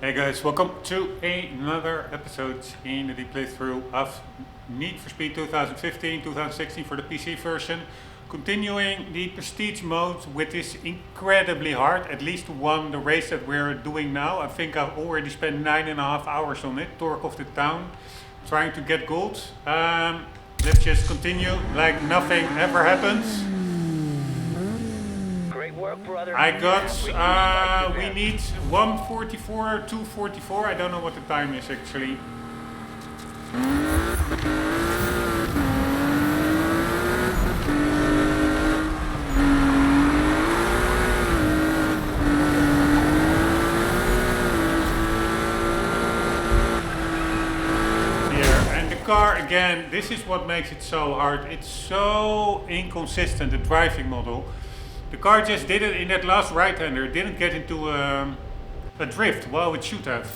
Hey guys, welcome to another episode in the playthrough of Need for Speed 2015, 2016 for the PC version. Continuing the prestige mode, which is incredibly hard, at least the race that we're doing now. I think I've already spent 9.5 hours on it, Torque of the Town, trying to get gold. Let's just continue like nothing ever happens. Work, brother. I got, we need 144, 244, I don't know what the time is actually. Here, and the car again, this is what makes it so hard. It's so inconsistent, the driving model. The car just did it in that last right-hander. It didn't get into a drift. Well, it should have.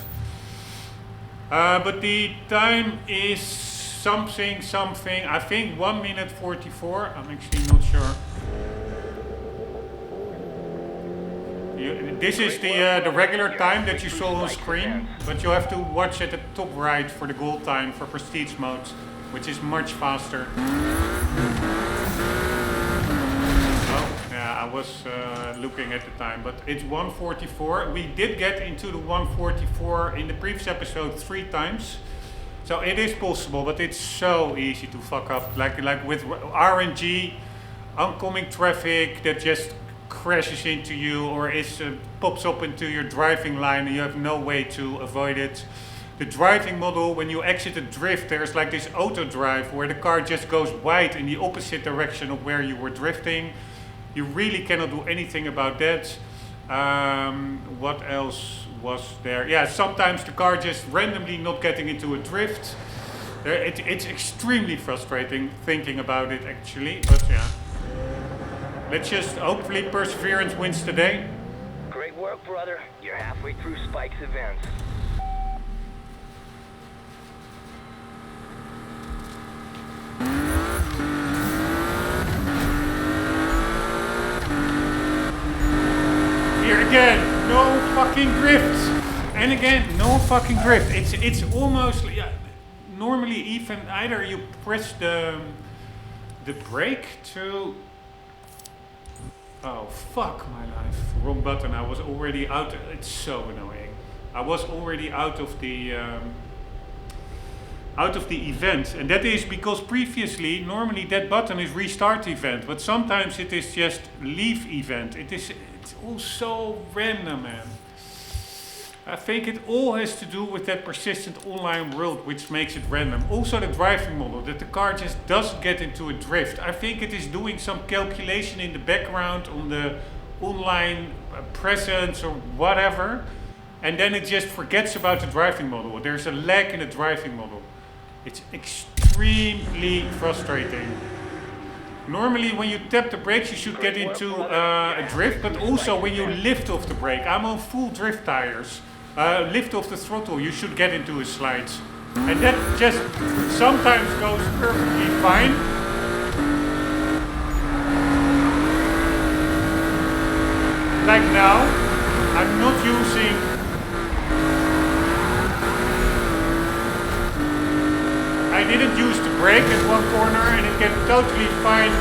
But the time is something. I think 1 minute 44. I'm actually not sure. This is the regular time that you saw on screen, but you have to watch at the top right for the gold time for prestige mode, which is much faster. I was looking at the time, but it's 144. We did get into the 144 in the previous episode 3 times, so it is possible, but it's so easy to fuck up. Like with RNG, oncoming traffic that just crashes into you or pops up into your driving line and you have no way to avoid it. The driving model, when you exit a drift, there's like this auto drive where the car just goes wide in the opposite direction of where you were drifting. You really cannot do anything about that. What else was there? Yeah, sometimes the car just randomly not getting into a drift. It's extremely frustrating thinking about it actually, but yeah. Let's just hopefully perseverance wins today. Great work, brother. You're halfway through Spike's events. Here again, no fucking drift. And again, no fucking drift. It's almost, yeah, normally even either you press the brake to, oh fuck my life, wrong button. I was already out. It's so annoying. I was already out of the event, and that is because previously normally that button is restart event, but sometimes it is just leave event. It's all so random, man. I think it all has to do with that persistent online world, which makes it random. Also the driving model, that the car just doesn't get into a drift. I think it is doing some calculation in the background on the online presence or whatever, and then it just forgets about the driving model. There's a lag in the driving model. It's extremely frustrating. Normally when you tap the brakes you should get into a drift, but also when you lift off the brake. I'm on full drift tires. Lift off the throttle, you should get into a slide. And that just sometimes goes perfectly fine. Like now, I'm not using... I didn't use the brake at one corner and it gets totally fine.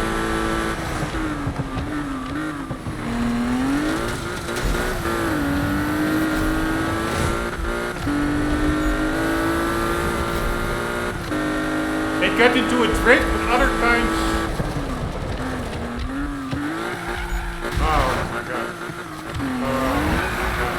They get into a drift, but other times... Oh my god. Oh my god.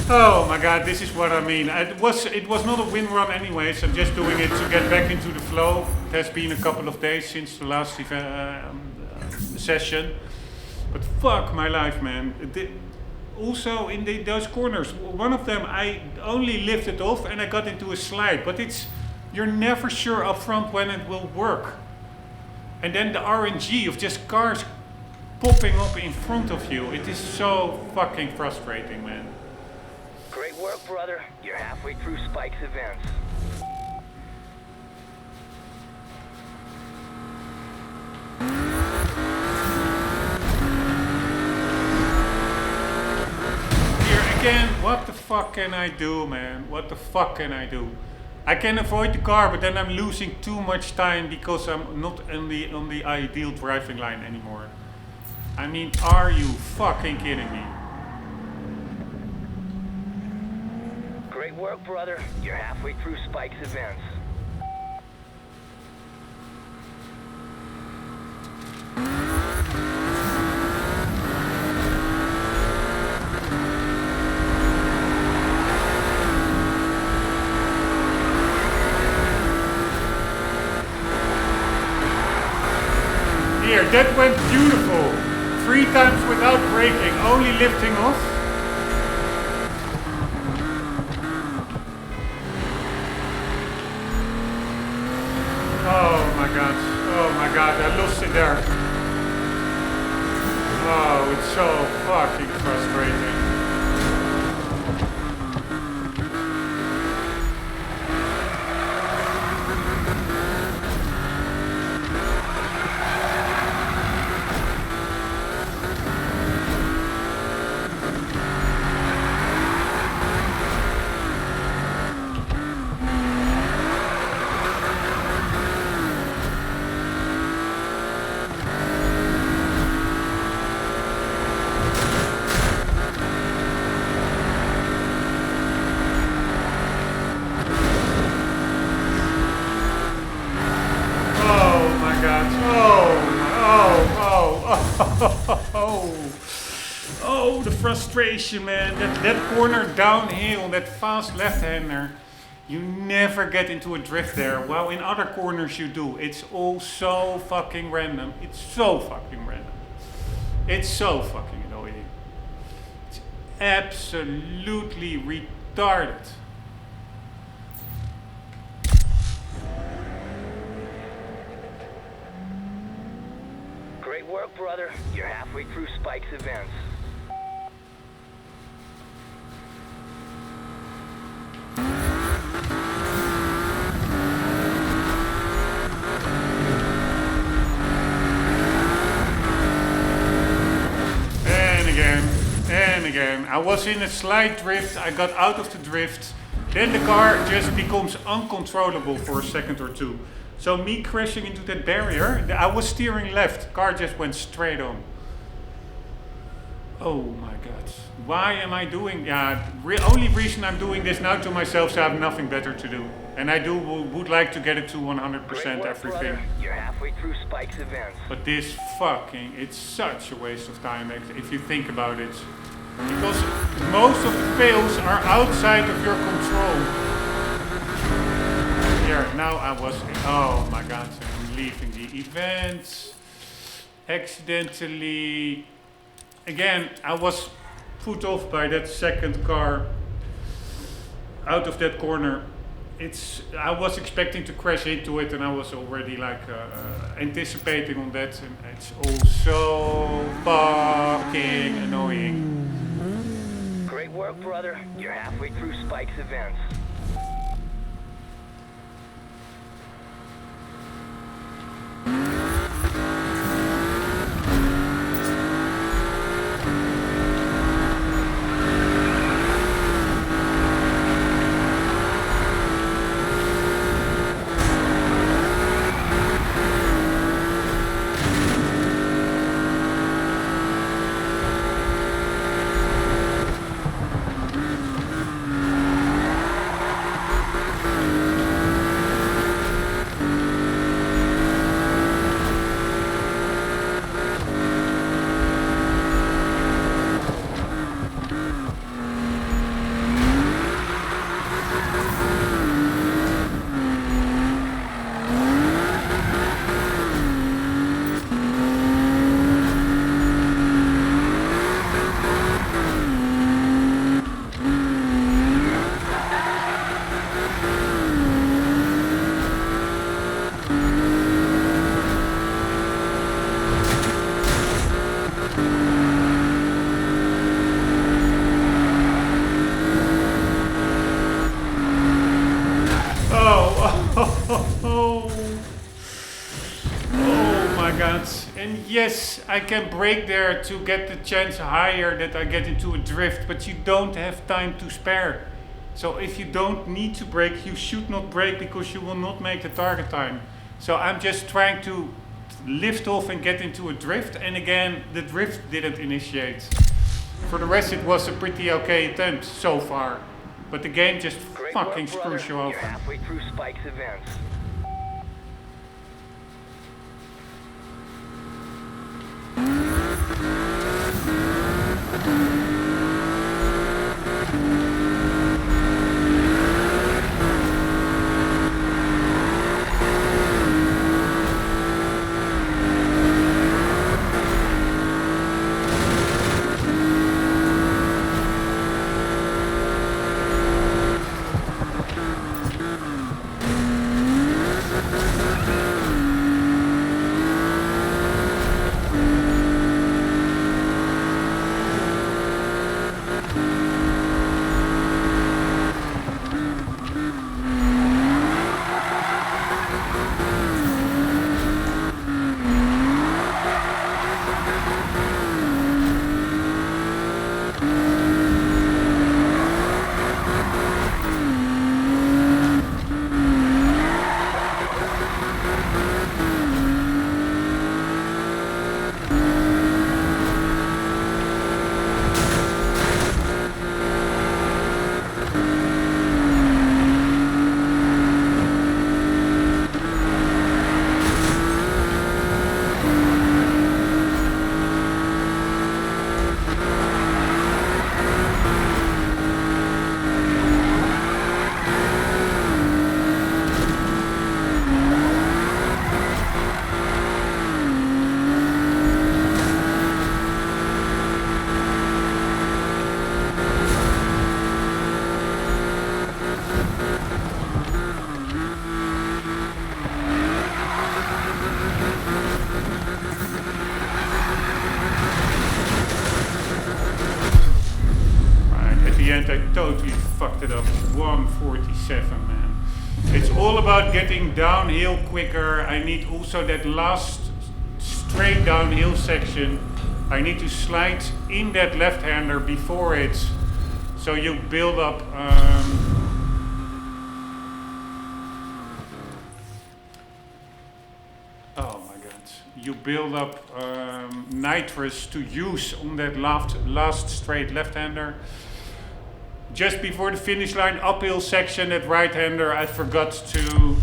Oh my god, this is what I mean. It was not a win run anyways. I'm just doing it to get back into the flow. It has been a couple of days since the last session. But fuck my life, man. Also in those corners, one of them I only lifted off and I got into a slide. But you're never sure up front when it will work. And then the RNG of just cars popping up in front of you. It is so fucking frustrating, man. Great work, brother. You're halfway through Spike's events. Here again, what the fuck can I do, man? What the fuck can I do? I can avoid the car, but then I'm losing too much time because I'm not on the ideal driving line anymore. I mean, are you fucking kidding me? Great work, brother. You're halfway through Spike's events. Here, that went beautiful. 3 times without braking, only lifting off. Oh my god, I lost it there. Oh, it's so fucking frustrating. Oh, the frustration, man. That corner downhill, that fast left-hander, you never get into a drift there. While in other corners you do. It's all so fucking random. It's so fucking random. It's so fucking annoying. It's absolutely retarded. Great work, brother. You're halfway through Spike's events. And again. I was in a slight drift, I got out of the drift, then the car just becomes uncontrollable for a second or two. So me crashing into that barrier, I was steering left, car just went straight on. Oh my god. Why am I doing, only reason I'm doing this now to myself is I have nothing better to do. And I would like to get it to 100% everything. Brother. You're halfway through Spike's events. But this fucking, it's such a waste of time if you think about it. Because most of the fails are outside of your control. Here, now I was, oh my god, I'm leaving the event. Accidentally, again, I was put off by that second car out of that corner. I was expecting to crash into it and I was already like anticipating on that, and it's all so fucking annoying. Great work, brother. You're halfway through Spike's events. god. And yes, I can brake there to get the chance higher that I get into a drift, but you don't have time to spare. So if you don't need to brake, you should not brake because you will not make the target time. So I'm just trying to lift off and get into a drift, and again, the drift didn't initiate. For the rest, it was a pretty okay attempt so far, but the game just fucking screws you over. You're halfway through Spike's events. I totally fucked it up. 147, man. It's all about getting downhill quicker. I need also that last straight downhill section. I need to slide in that left-hander before it. So you build up oh my god. You build up nitrous to use on that last straight left-hander. Just before the finish line, uphill section, that right-hander, I forgot to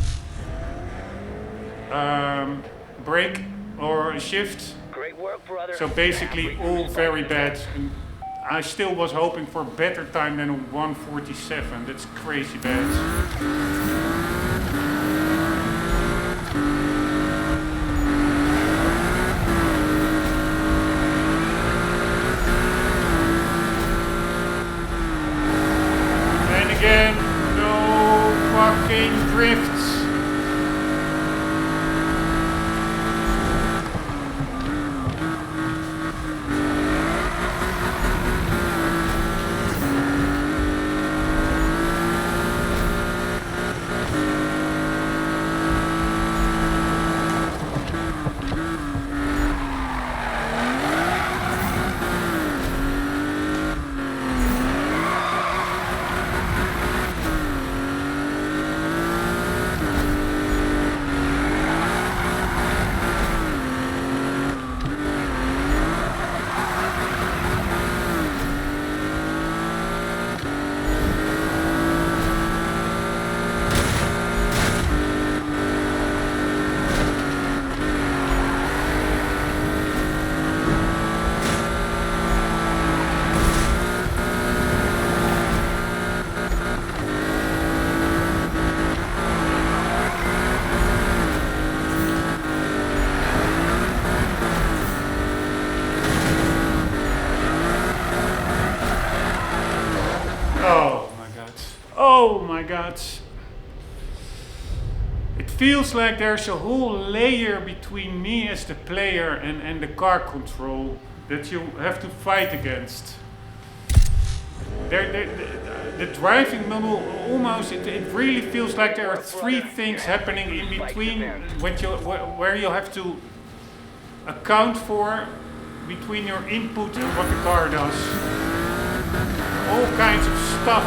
brake or shift. Great work, brother. So basically all very bad. And I still was hoping for better time than a 147. That's crazy bad. Again, no fucking drifts. Oh my god. It feels like there's a whole layer between me as the player and the car control that you have to fight against. The driving model almost, it really feels like there are three things happening in between where you have to account for between your input and what the car does. All kinds of stuff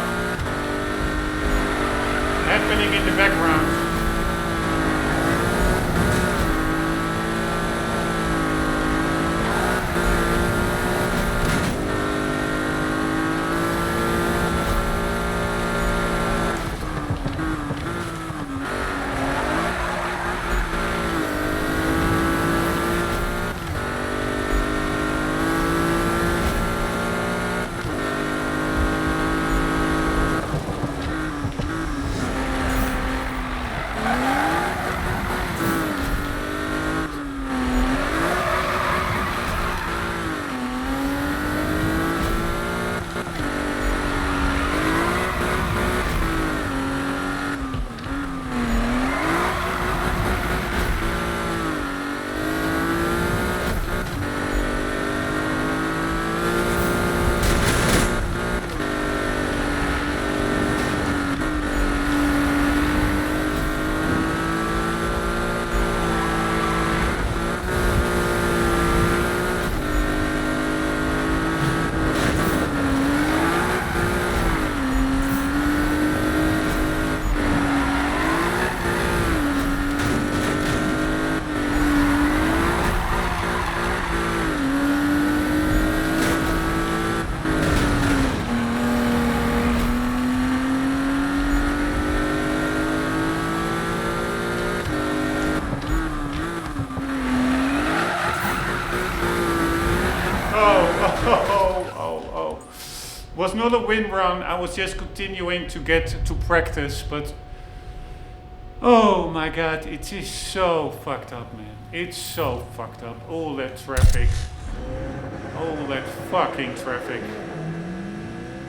happening in the background. Was not a win run, I was just continuing to get to practice, but oh my god, it is so fucked up, man. It's so fucked up. All that traffic. All that fucking traffic.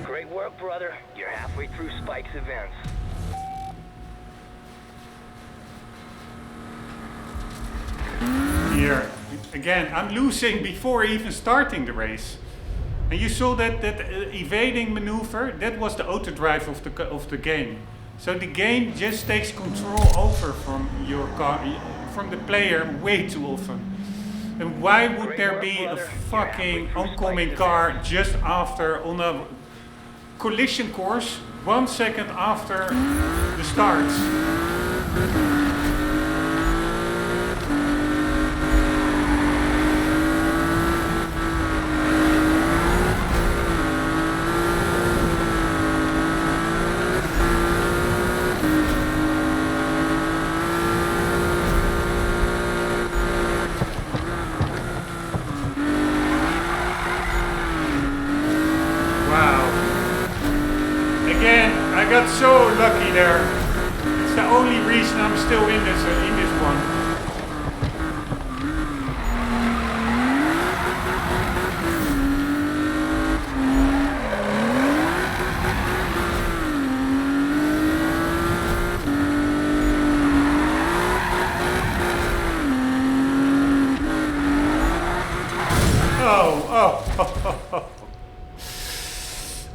Great work, brother. You're halfway through Spike's events. Here, again, I'm losing before even starting the race. And you saw that evading maneuver, that was the auto drive of the game. So the game just takes control over from your car, from the player way too often. And why would there be a fucking oncoming car just after on a collision course 1 second after the start? I got so lucky there. It's the only reason I'm still in this one.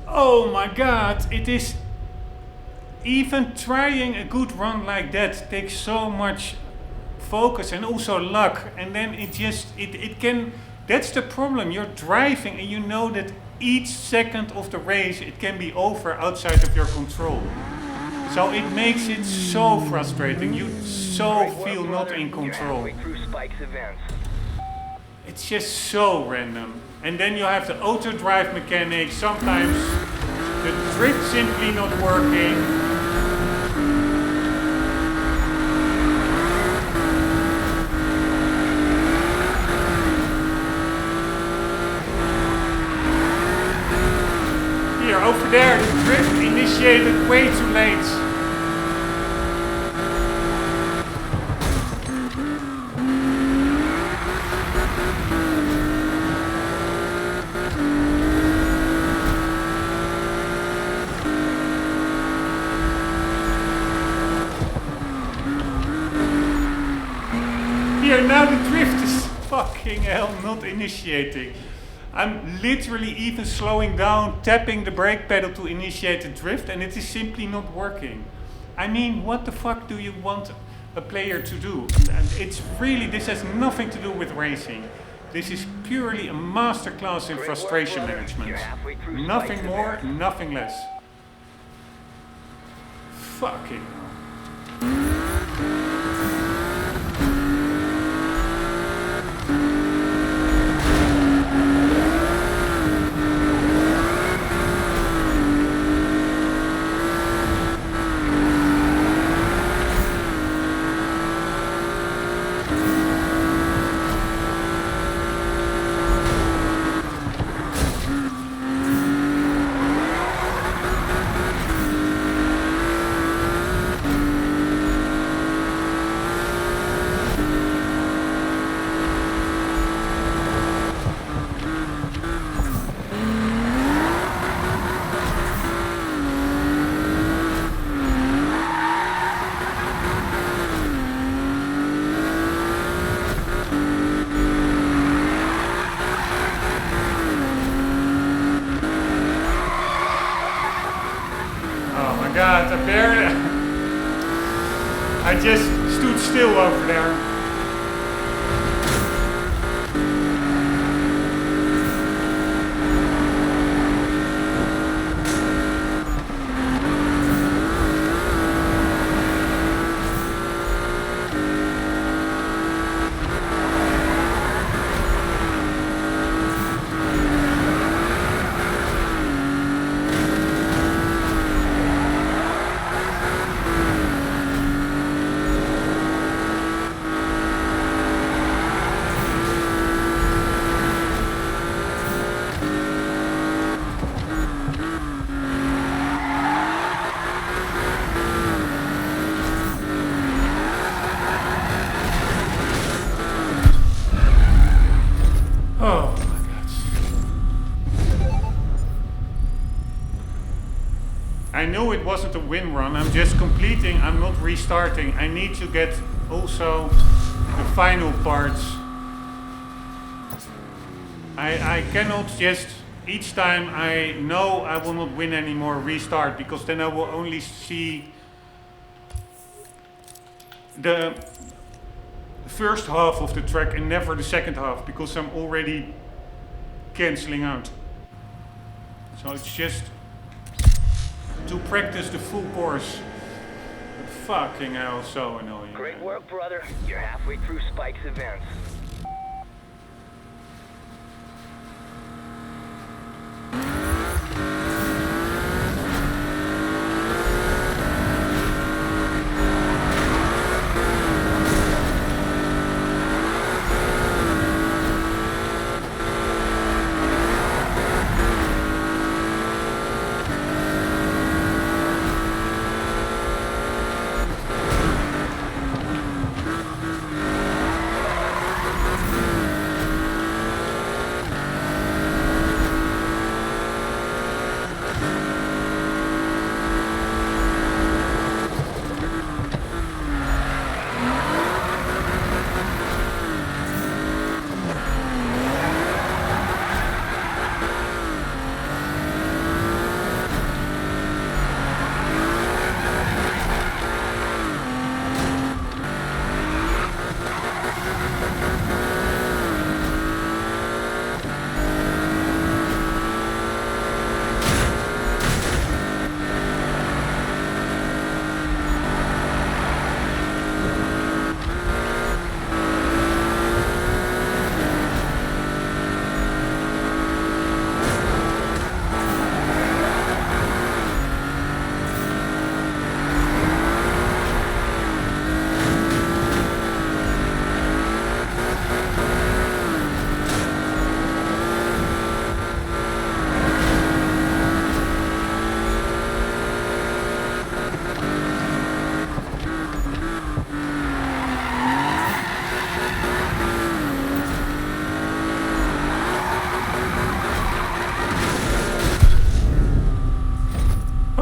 Oh my god, it is. Even trying a good run like that takes so much focus and also luck, and then it can, that's the problem. You're driving and you know that each second of the race it can be over outside of your control. So it makes it so frustrating. You so feel not in control. It's just so random. And then you have the auto drive mechanic. Sometimes the drift simply not working. Over there, the drift initiated way too late. Here, now the drift is fucking hell not initiating. I'm literally even slowing down, tapping the brake pedal to initiate the drift, and it is simply not working. I mean, what the fuck do you want? a player to do. And it's really, this has nothing to do with racing. This is purely a masterclass in frustration management. Nothing more, nothing less. Fucking hell. God, I just stood still over there. I know it wasn't a win run, I'm just completing, I'm not restarting. I need to get also the final parts. I cannot just, each time I know I will not win anymore, restart, because then I will only see the first half of the track and never the second half, because I'm already cancelling out. So it's just to practice the full course. But fucking hell, so annoying. Great work, brother. You're halfway through Spike's events.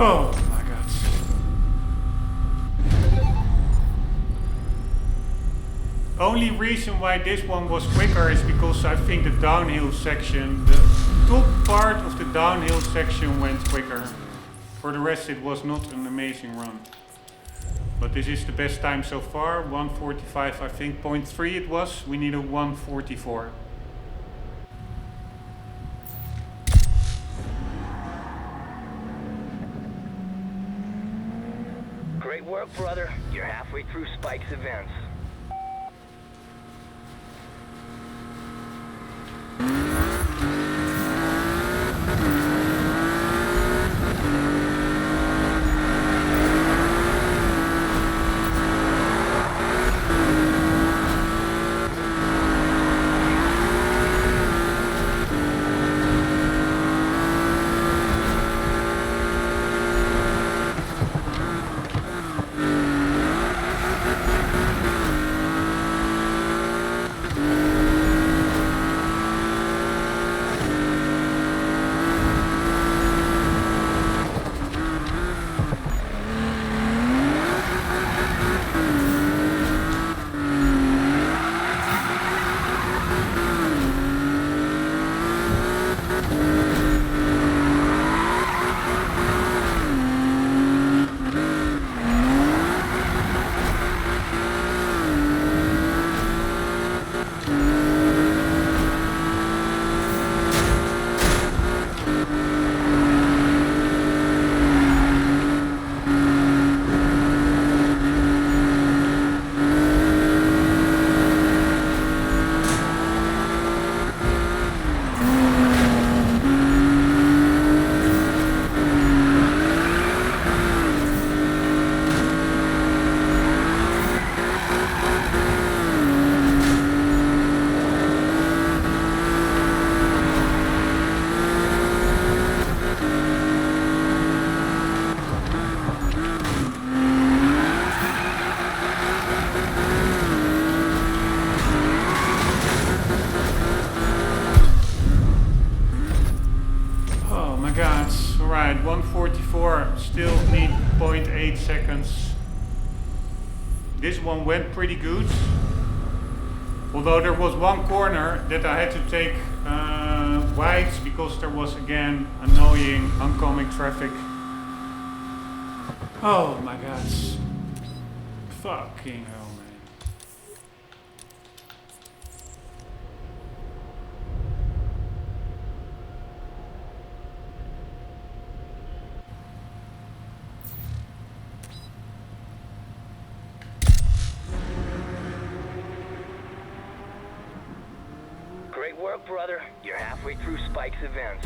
Oh my god. Only reason why this one was quicker is because I think the downhill section, the top part of the downhill section went quicker. For the rest it was not an amazing run. But this is the best time so far, 1:45 I think, 0.3 it was. We need a 1:44. Great work, brother. You're halfway through Spike's events. Alright, 1:44, still need 0.8 seconds. This one went pretty good. Although there was one corner that I had to take wide because there was again annoying oncoming traffic. Oh my god. Fucking hell, man. Great work, brother. You're halfway through Spike's events.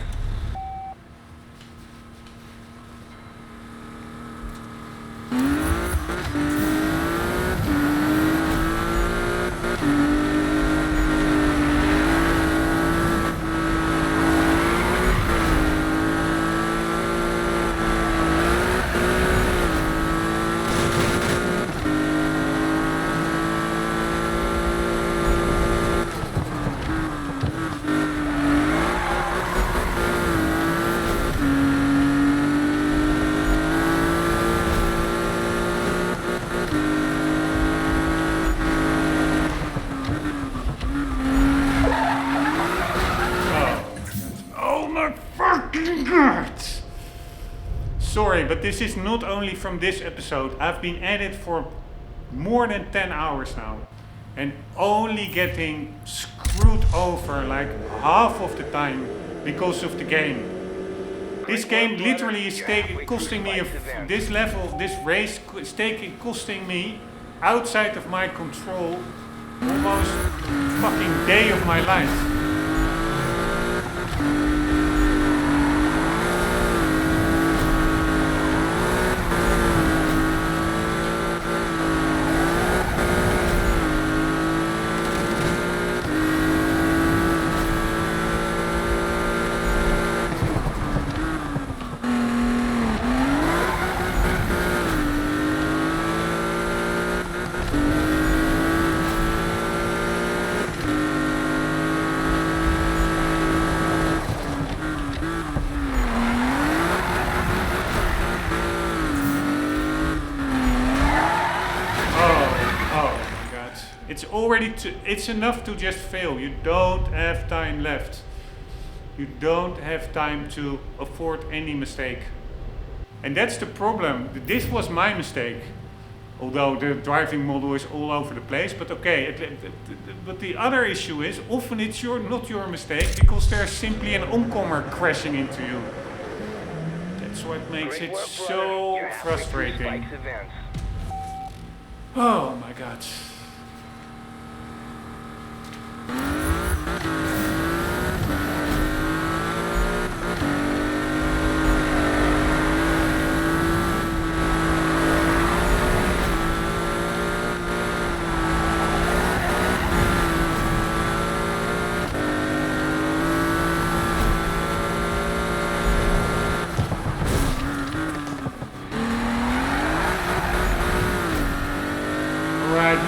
Sorry, but this is not only from this episode. I've been at it for more than 10 hours now. And only getting screwed over like half of the time because of the game. This game literally is costing me, this level, this race is costing me, outside of my control, almost fucking day of my life. It's already, it's enough to just fail. You don't have time left. You don't have time to afford any mistake. And that's the problem. This was my mistake. Although the driving model is all over the place, but okay. But the other issue is often it's not your mistake because there's simply an oncomer crashing into you. That's what makes it so frustrating. Oh my god.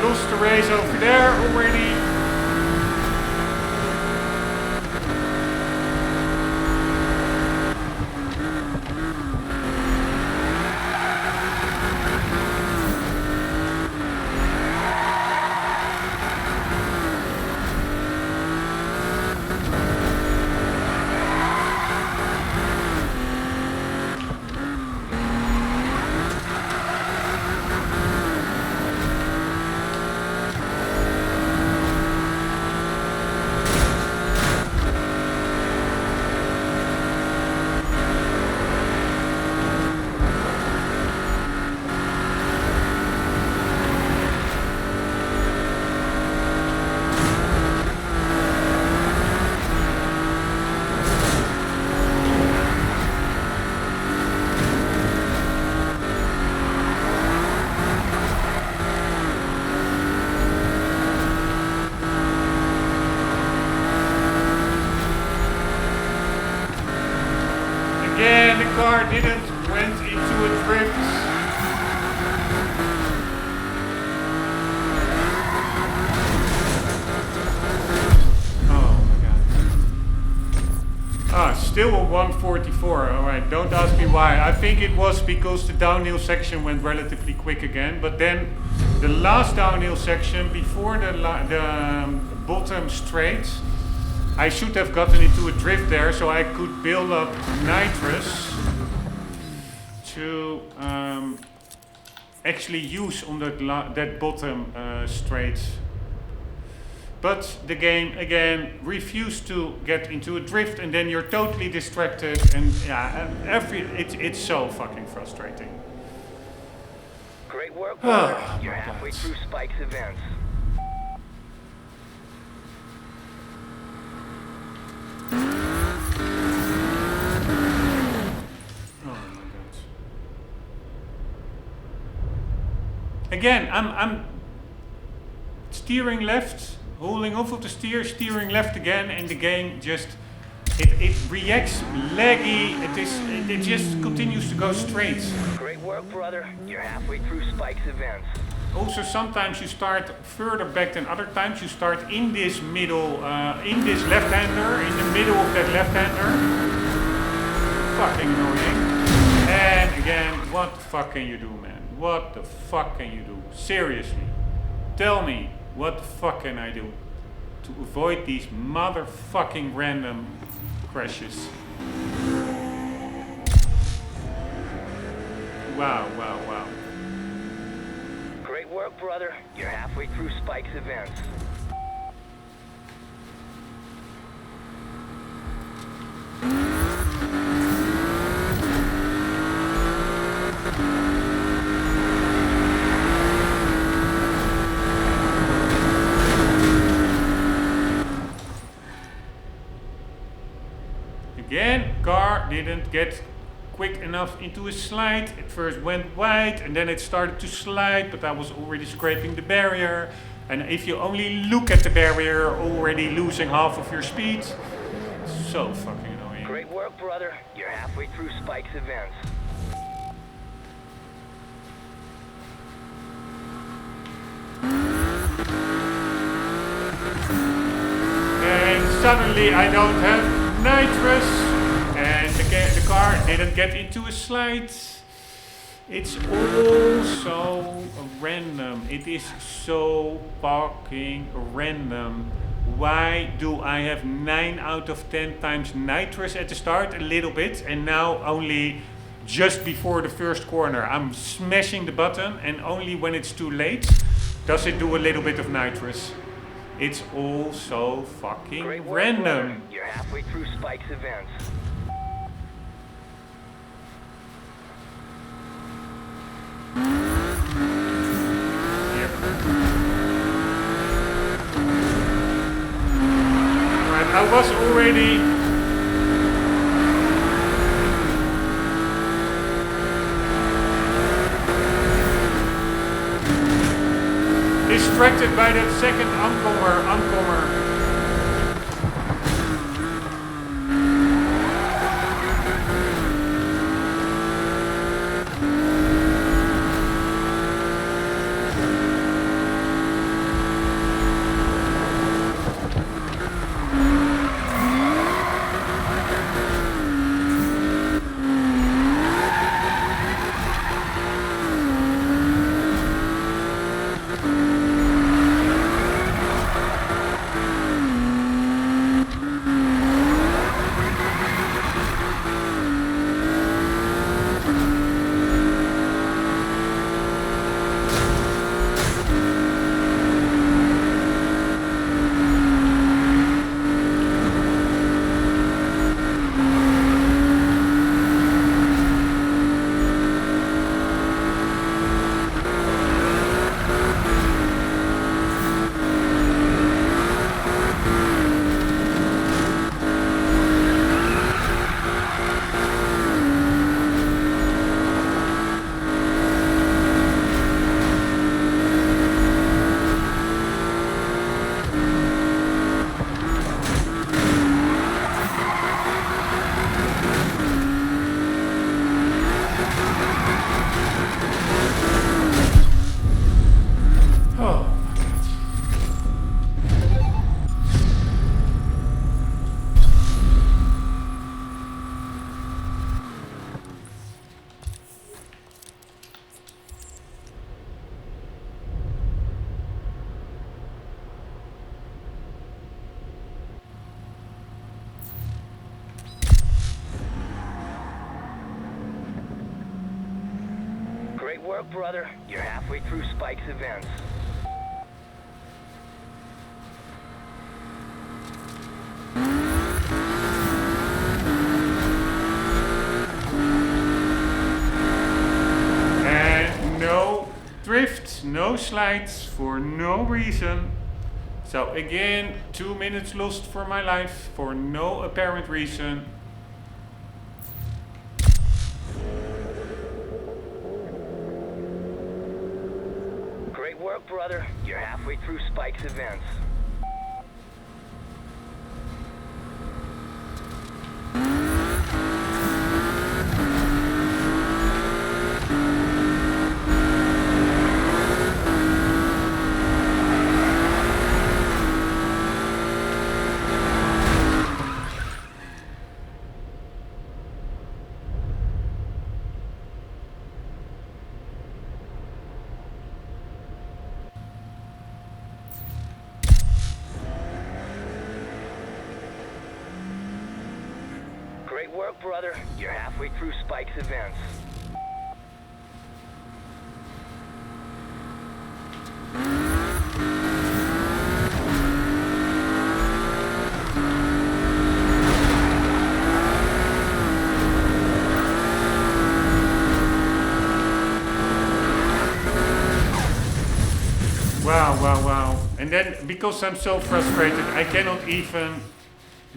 Lost the race over there already. Again, the car didn't went into a drift. Oh my god. Ah, still a 144. Alright, don't ask me why. I think it was because the downhill section went relatively quick again, but then the last downhill section before the bottom straight, I should have gotten into a drift there so I could build up nitrous to actually use on that bottom straight. But the game again refused to get into a drift, and then you're totally distracted, and yeah, it's so fucking frustrating. Great work, brother. You're halfway through Spike's events. Again, I'm steering left, holding off of the steering left again, and the game just it reacts laggy. It just continues to go straight. Great work, brother. You're halfway through Spike's events. Also, sometimes you start further back than other times. You start in this middle, in this left-hander, in the middle of that left-hander. Fucking annoying. And again, what the fuck can you do, man? What the fuck can you do? Seriously. Tell me, what the fuck can I do to avoid these motherfucking random crashes? Wow, wow, wow. Great work, brother. You're halfway through Spike's events. Again, car didn't get quick enough into a slide. It first went wide and then it started to slide, but I was already scraping the barrier. And if you only look at the barrier, already losing half of your speed. So fucking annoying. Great work, brother. You're halfway through Spike's events. And suddenly I don't have nitrous, and the car didn't get into a slide. It's all so random. It is so fucking random. Why do I have 9 out of 10 times nitrous at the start, a little bit, and now only just before the first corner. I'm smashing the button, and only when it's too late does it do a little bit of nitrous. It's all so fucking Great work, random. brother. You're halfway through Spike's events. Right, I was already distracted by that second oncomer. Great work, brother. You're halfway through Spike's events. And no drift, no slides for no reason. So again, 2 minutes lost for my life for no apparent reason. Great work, brother. You're halfway through Spike's events. Great work, brother. You're halfway through Spike's events. Wow. And then, because I'm so frustrated, I cannot even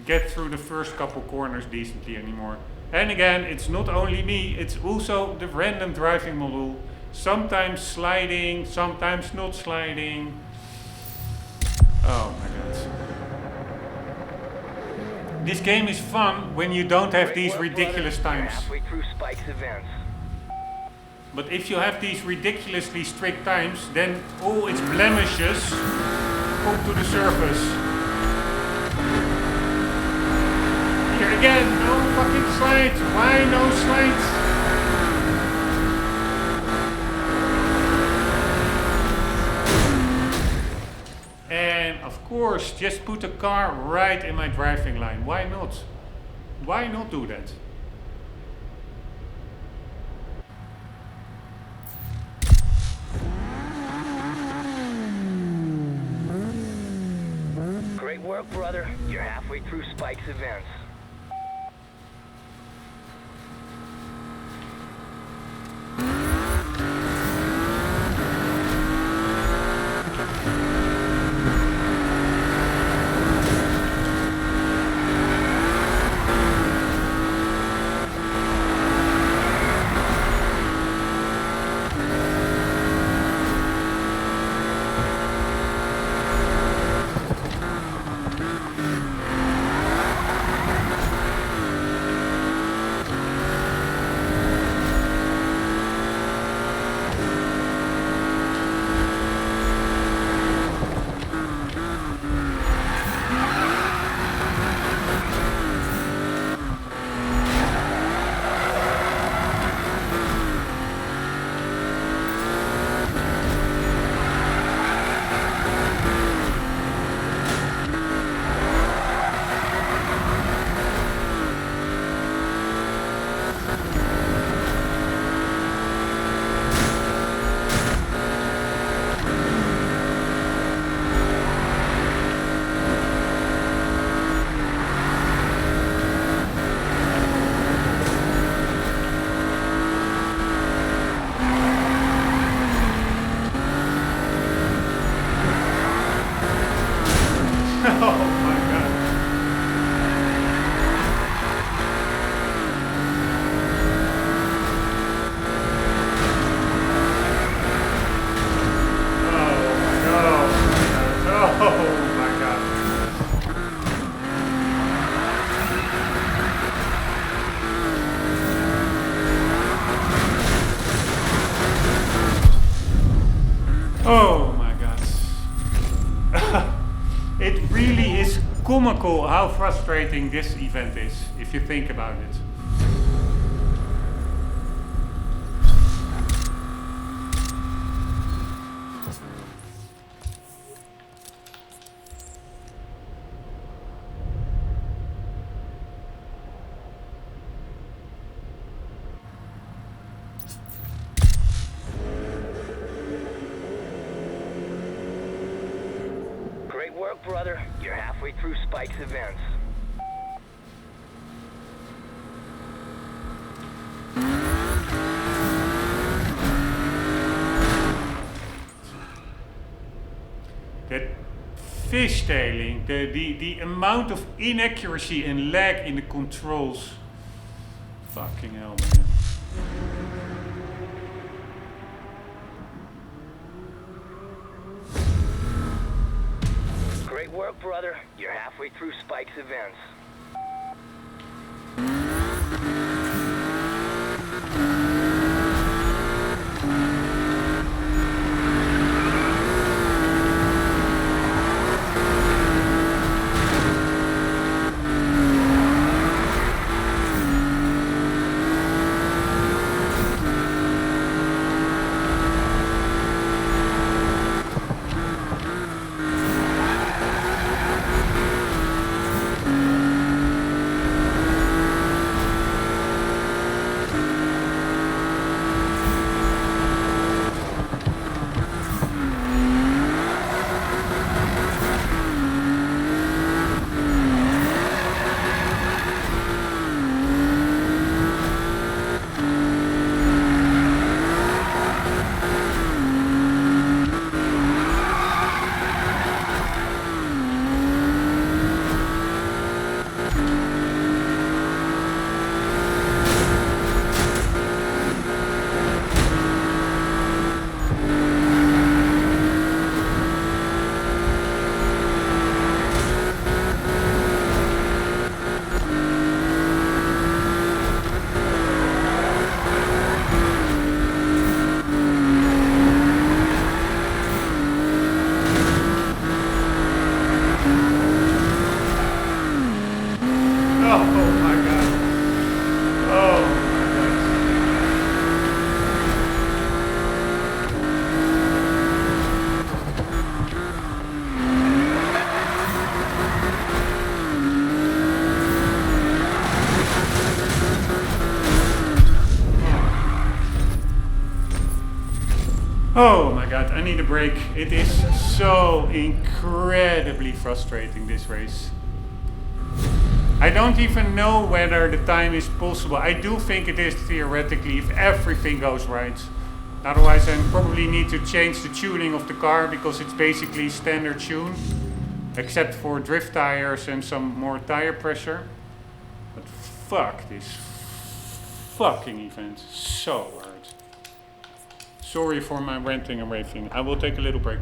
get through the first couple corners decently anymore. And again, it's not only me, it's also the random driving model. Sometimes sliding, sometimes not sliding. Oh my god. This game is fun when you don't have these ridiculous times. Halfway through Spike's events. But if you have these ridiculously strict times, then all its blemishes come to the surface. Here again, no fucking slides. Why no slides? And of course, just put a car right in my driving line. Why not? Why not do that? work, brother. You're halfway through Spike's events. Oh my god. It really is comical how frustrating this event is, if you think about it. Great work, brother. You're halfway through Spike's events. That fishtailing, the amount of inaccuracy and lag in the controls. Fucking hell, man. Great work, brother. You're halfway through Spike's events. god, I need a break. It is so incredibly frustrating, this race. I don't even know whether the time is possible. I do think it is theoretically if everything goes right. Otherwise I probably need to change the tuning of the car because it's basically standard tune. Except for drift tires and some more tire pressure. But fuck this fucking event. So hard. Sorry for my ranting and raving. I will take a little break.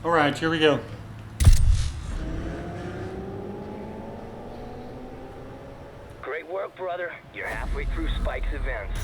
All right, here we go. Great work, brother. You're halfway through Spike's events.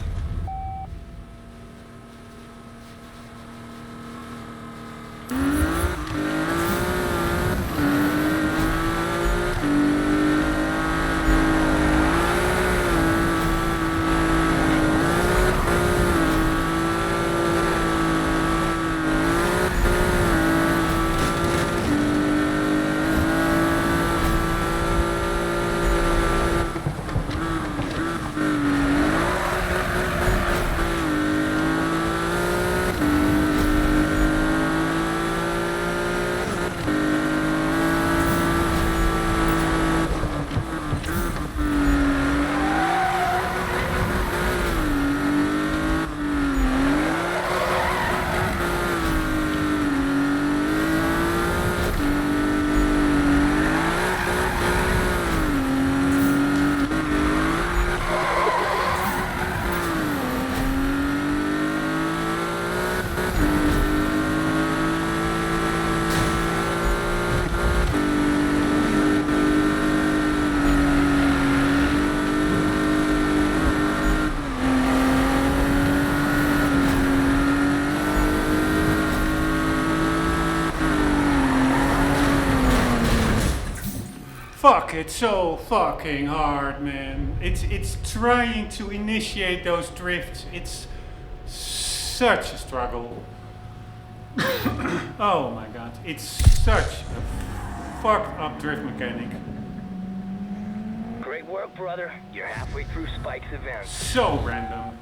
Fuck, it's so fucking hard, man. It's trying to initiate those drifts. It's such a struggle. Oh my god, it's such a fucked up drift mechanic. Great work, brother. You're halfway through Spike's events. So random.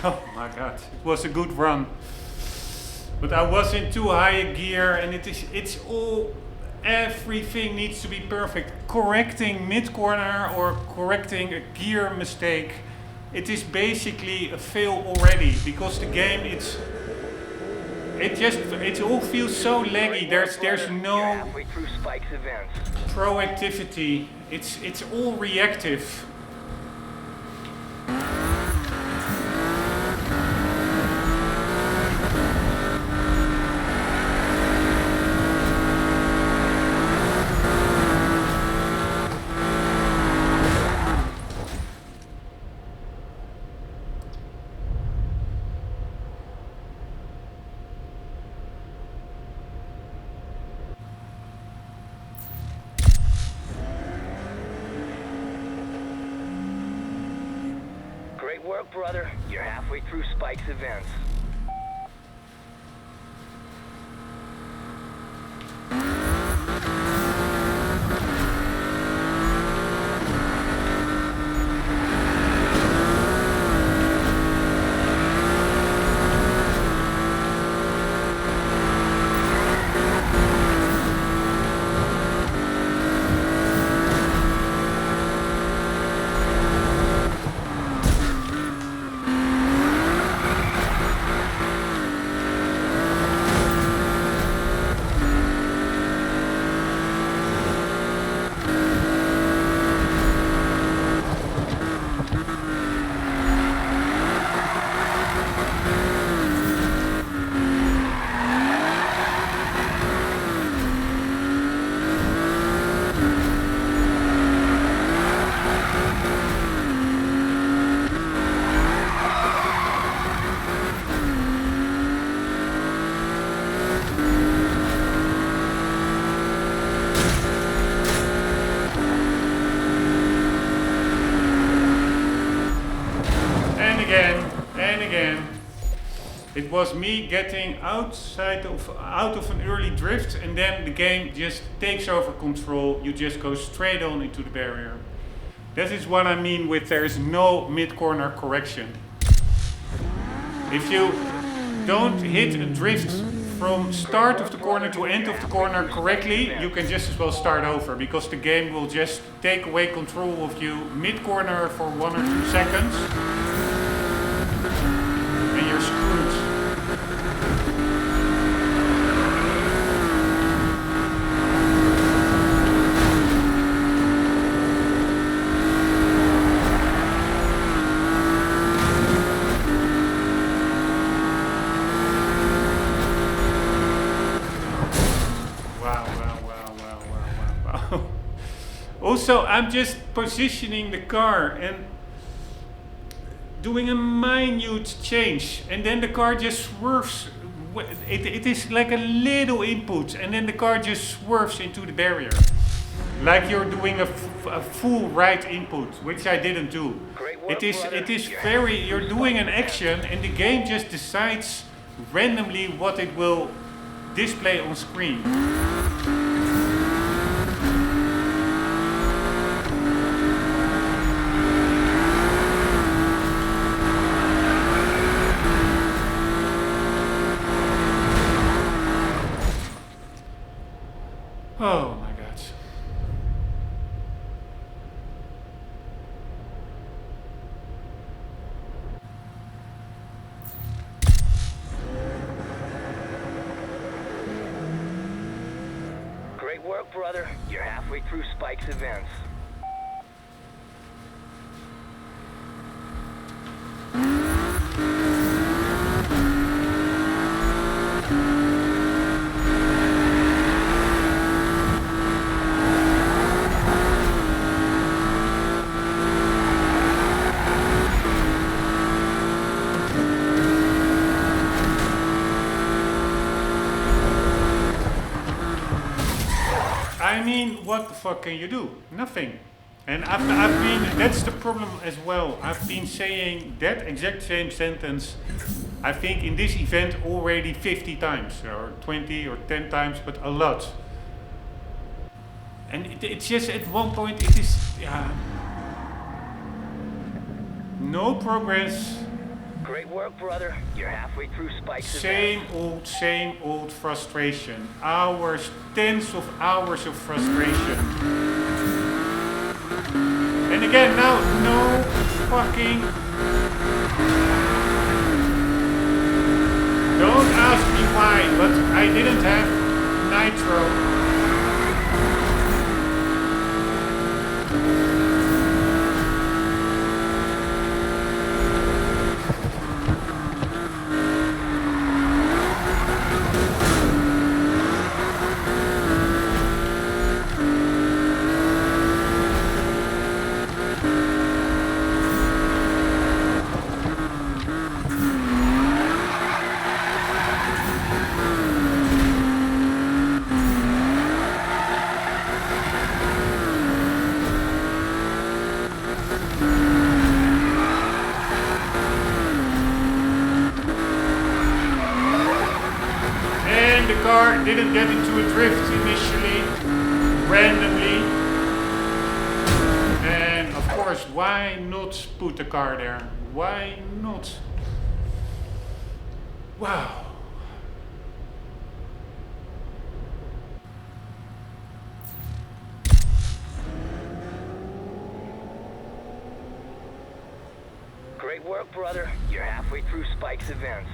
Oh my god, it was a good run. But I was in too high a gear and it's all, everything needs to be perfect. Correcting mid-corner or correcting a gear mistake, it is basically a fail already, because the game it all feels so laggy. There's no proactivity. It's all reactive. Great work, brother. You're halfway through Spike's events. It was me getting out of an early drift, and then the game just takes over control. You just go straight on into the barrier. That is what I mean with there is no mid-corner correction. If you don't hit a drift from start of the corner to end of the corner correctly, you can just as well start over, because the game will just take away control of you mid-corner for 1 or 2 seconds, and you're screwed. Also, I'm just positioning the car, and doing a minute change, and then the car just swerves. It is like a little input, and then the car just swerves into the barrier. Like you're doing a full right input, which I didn't do. It is very, you're doing an action, and the game just decides randomly what it will display on screen. Oh my god. Great work, brother. You're halfway through Spike's events. I mean, what the fuck can you do? Nothing. And that's the problem as well. I've been saying that exact same sentence, I think in this event already 50 times, or 20 or 10 times, but a lot. And it's just at one point it is, no progress. Great work, brother. You're halfway through Spike's same old frustration. Hours, tens of hours of frustration. And again, now, no fucking... Don't ask me why, but I didn't have nitro. Didn't get into a drift initially, randomly. And of course, why not put the car there? Why not? Wow. Great work, brother. You're halfway through Spike's events.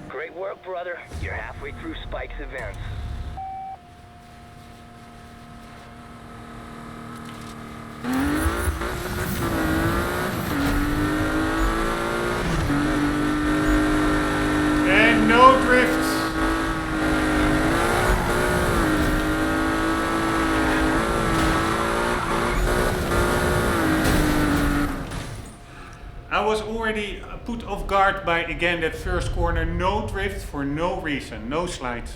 Great work, brother. You're halfway through Spike's events. And no drifts. I was already put off guard by, again, that first corner. No drift for no reason. No slide.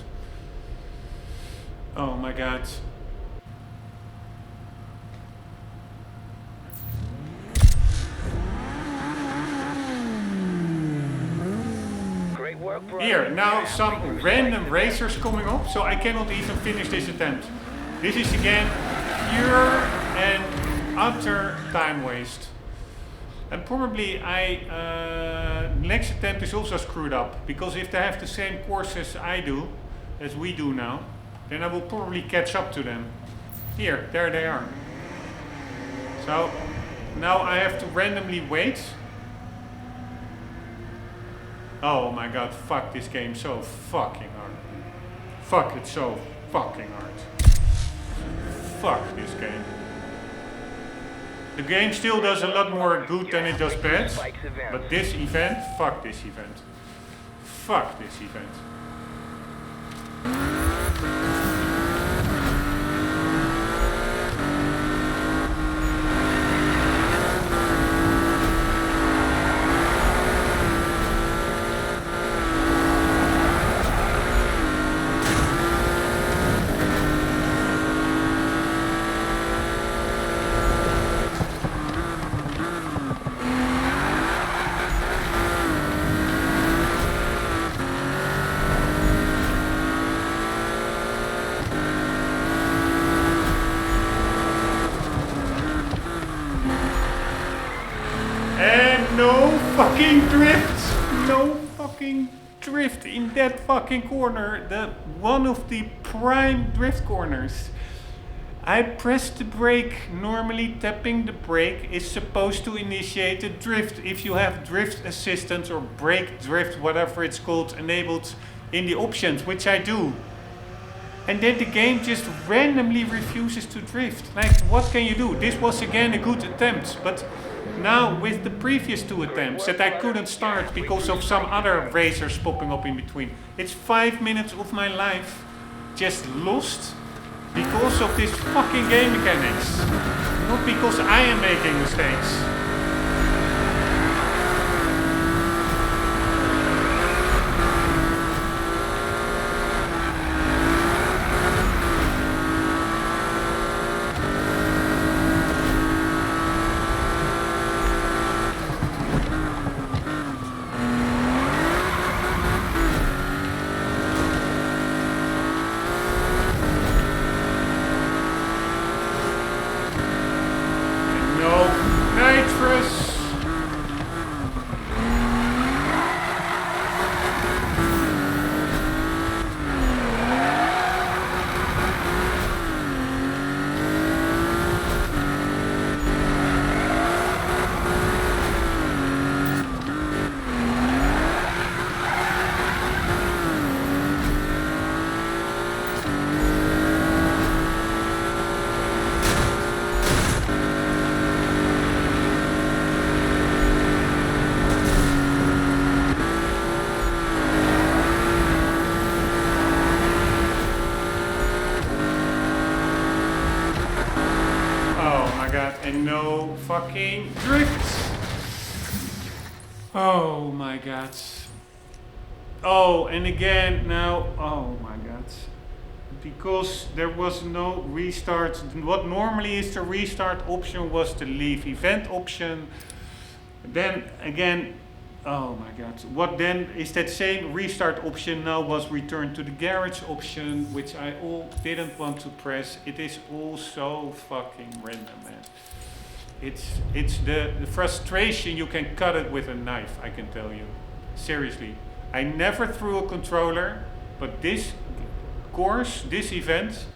Oh my god. Great work, brother. Here, now some random racers coming up, so I cannot even finish this attempt. This is again pure and utter time waste. And probably next attempt is also screwed up, because if they have the same course as I do, as we do now, then I will probably catch up to them. Here, there they are. So now I have to randomly wait Oh my god, fuck this game so fucking hard. Fuck it so fucking hard. Fuck this game. The game still does a lot more good than it does bad, but this event, fuck this event. Fuck this event. Fucking drift! No fucking drift in that fucking corner. One of the prime drift corners. I pressed the brake. Normally tapping the brake is supposed to initiate a drift if you have drift assistance or brake drift, whatever it's called, enabled in the options, which I do. And then the game just randomly refuses to drift. Like, what can you do? This was again a good attempt, but now with the previous 2 attempts that I couldn't start because of some other racers popping up in between. It's 5 minutes of my life just lost because of this fucking game mechanics. Not because I am making mistakes. And no fucking drifts. Oh my god. Oh, and again now, oh my god. Because there was no restart. What normally is the restart option was the leave event option. Then again, oh my god. What then is that same restart option now was returned to the garage option, which I didn't want to press. It is all so fucking random, man. It's the frustration, you can cut it with a knife, I can tell you. Seriously. I never threw a controller, but this course, this event,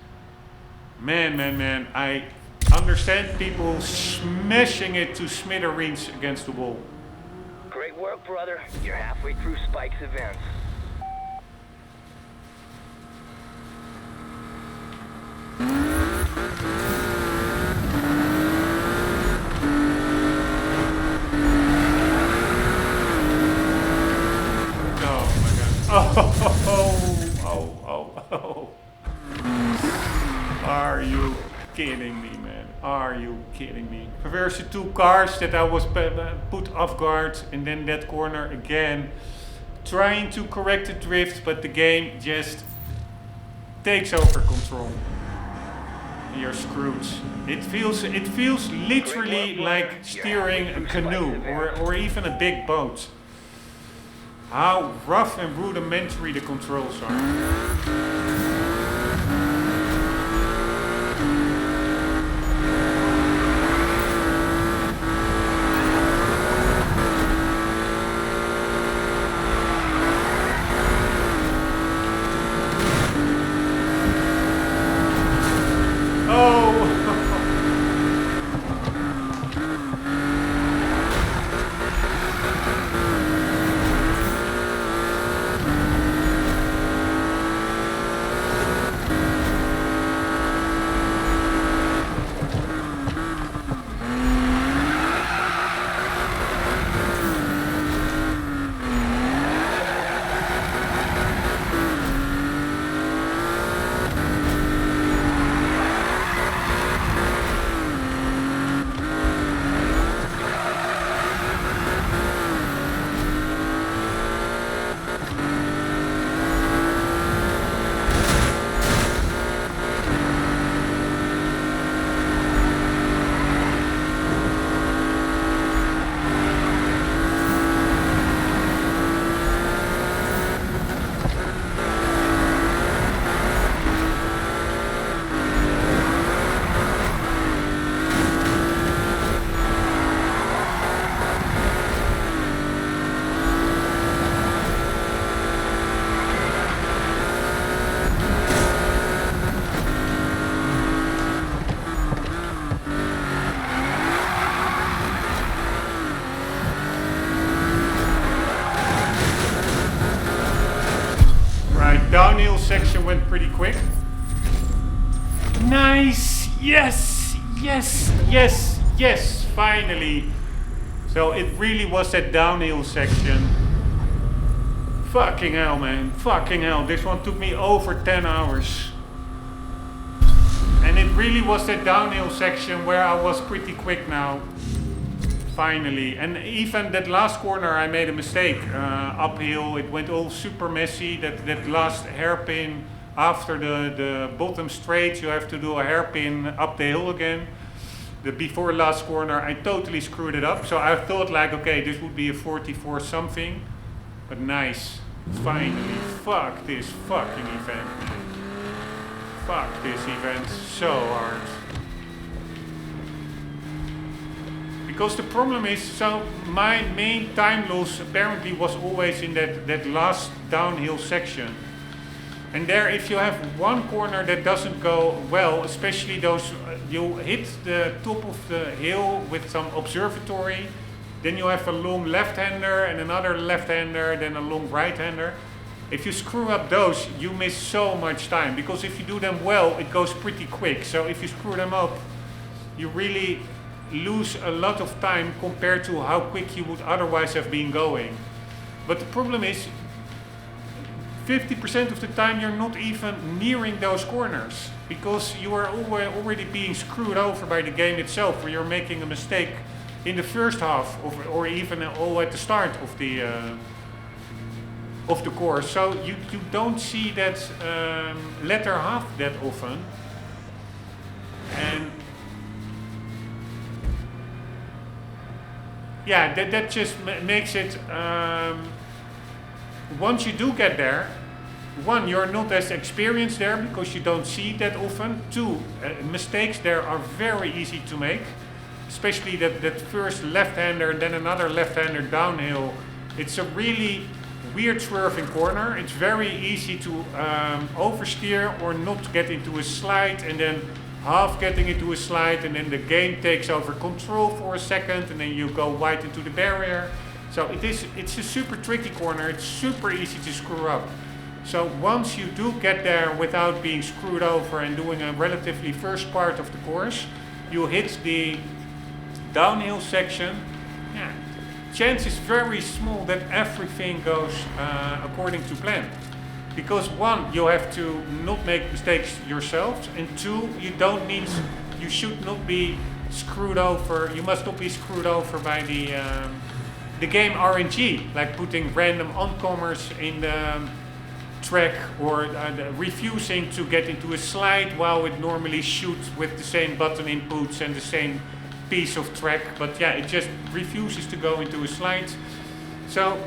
man, I understand people smashing it to smithereens against the wall. Great work, brother. You're halfway through Spike's events. Oh. Are you kidding me, man? Are you kidding me? There's the 2 cars that I was put off guard, and then that corner again, trying to correct the drift, but the game just takes over control. You're screwed. It feels literally like steering a canoe or even a big boat. How rough and rudimentary the controls are. section went pretty quick. Nice! Yes! Yes! Yes! Yes! Finally! So it really was that downhill section. Fucking hell, man. Fucking hell. This one took me over 10 hours. And it really was that downhill section where I was pretty quick now. Finally. And even that last corner I made a mistake. Uphill, it went all super messy. That last hairpin after the bottom straight, you have to do a hairpin up the hill again. The before last corner, I totally screwed it up. So I thought like, okay, this would be a 44 something. But nice. Finally. Fuck this fucking event. Fuck this event so hard. Because the problem is, so my main time loss apparently was always in that last downhill section. And there, if you have one corner that doesn't go well, especially those, you hit the top of the hill with some observatory, then you have a long left-hander and another left-hander, then a long right-hander. If you screw up those, you miss so much time, because if you do them well, it goes pretty quick. So if you screw them up, you really lose a lot of time compared to how quick you would otherwise have been going. But the problem is, 50% of the time you're not even nearing those corners, because you are already being screwed over by the game itself, where you're making a mistake in the first half or even all at the start of the course. So you don't see that latter half that often. And yeah, that just makes it, once you do get there, one, you're not as experienced there because you don't see that often. Two, mistakes there are very easy to make, especially that first left-hander and then another left-hander downhill. It's a really weird swerving corner. It's very easy to oversteer or not get into a slide, and then half getting into a slide, and then the game takes over control for a second, and then you go wide into the barrier. So it's a super tricky corner. It's super easy to screw up. So once you do get there without being screwed over and doing a relatively first part of the course, you hit the downhill section. Yeah, chance is very small that everything goes according to plan. Because one, you have to not make mistakes yourself, and two, you should not be screwed over. You must not be screwed over by the game RNG, like putting random oncomers in the track, or refusing to get into a slide while it normally shoots with the same button inputs and the same piece of track. But yeah, it just refuses to go into a slide. So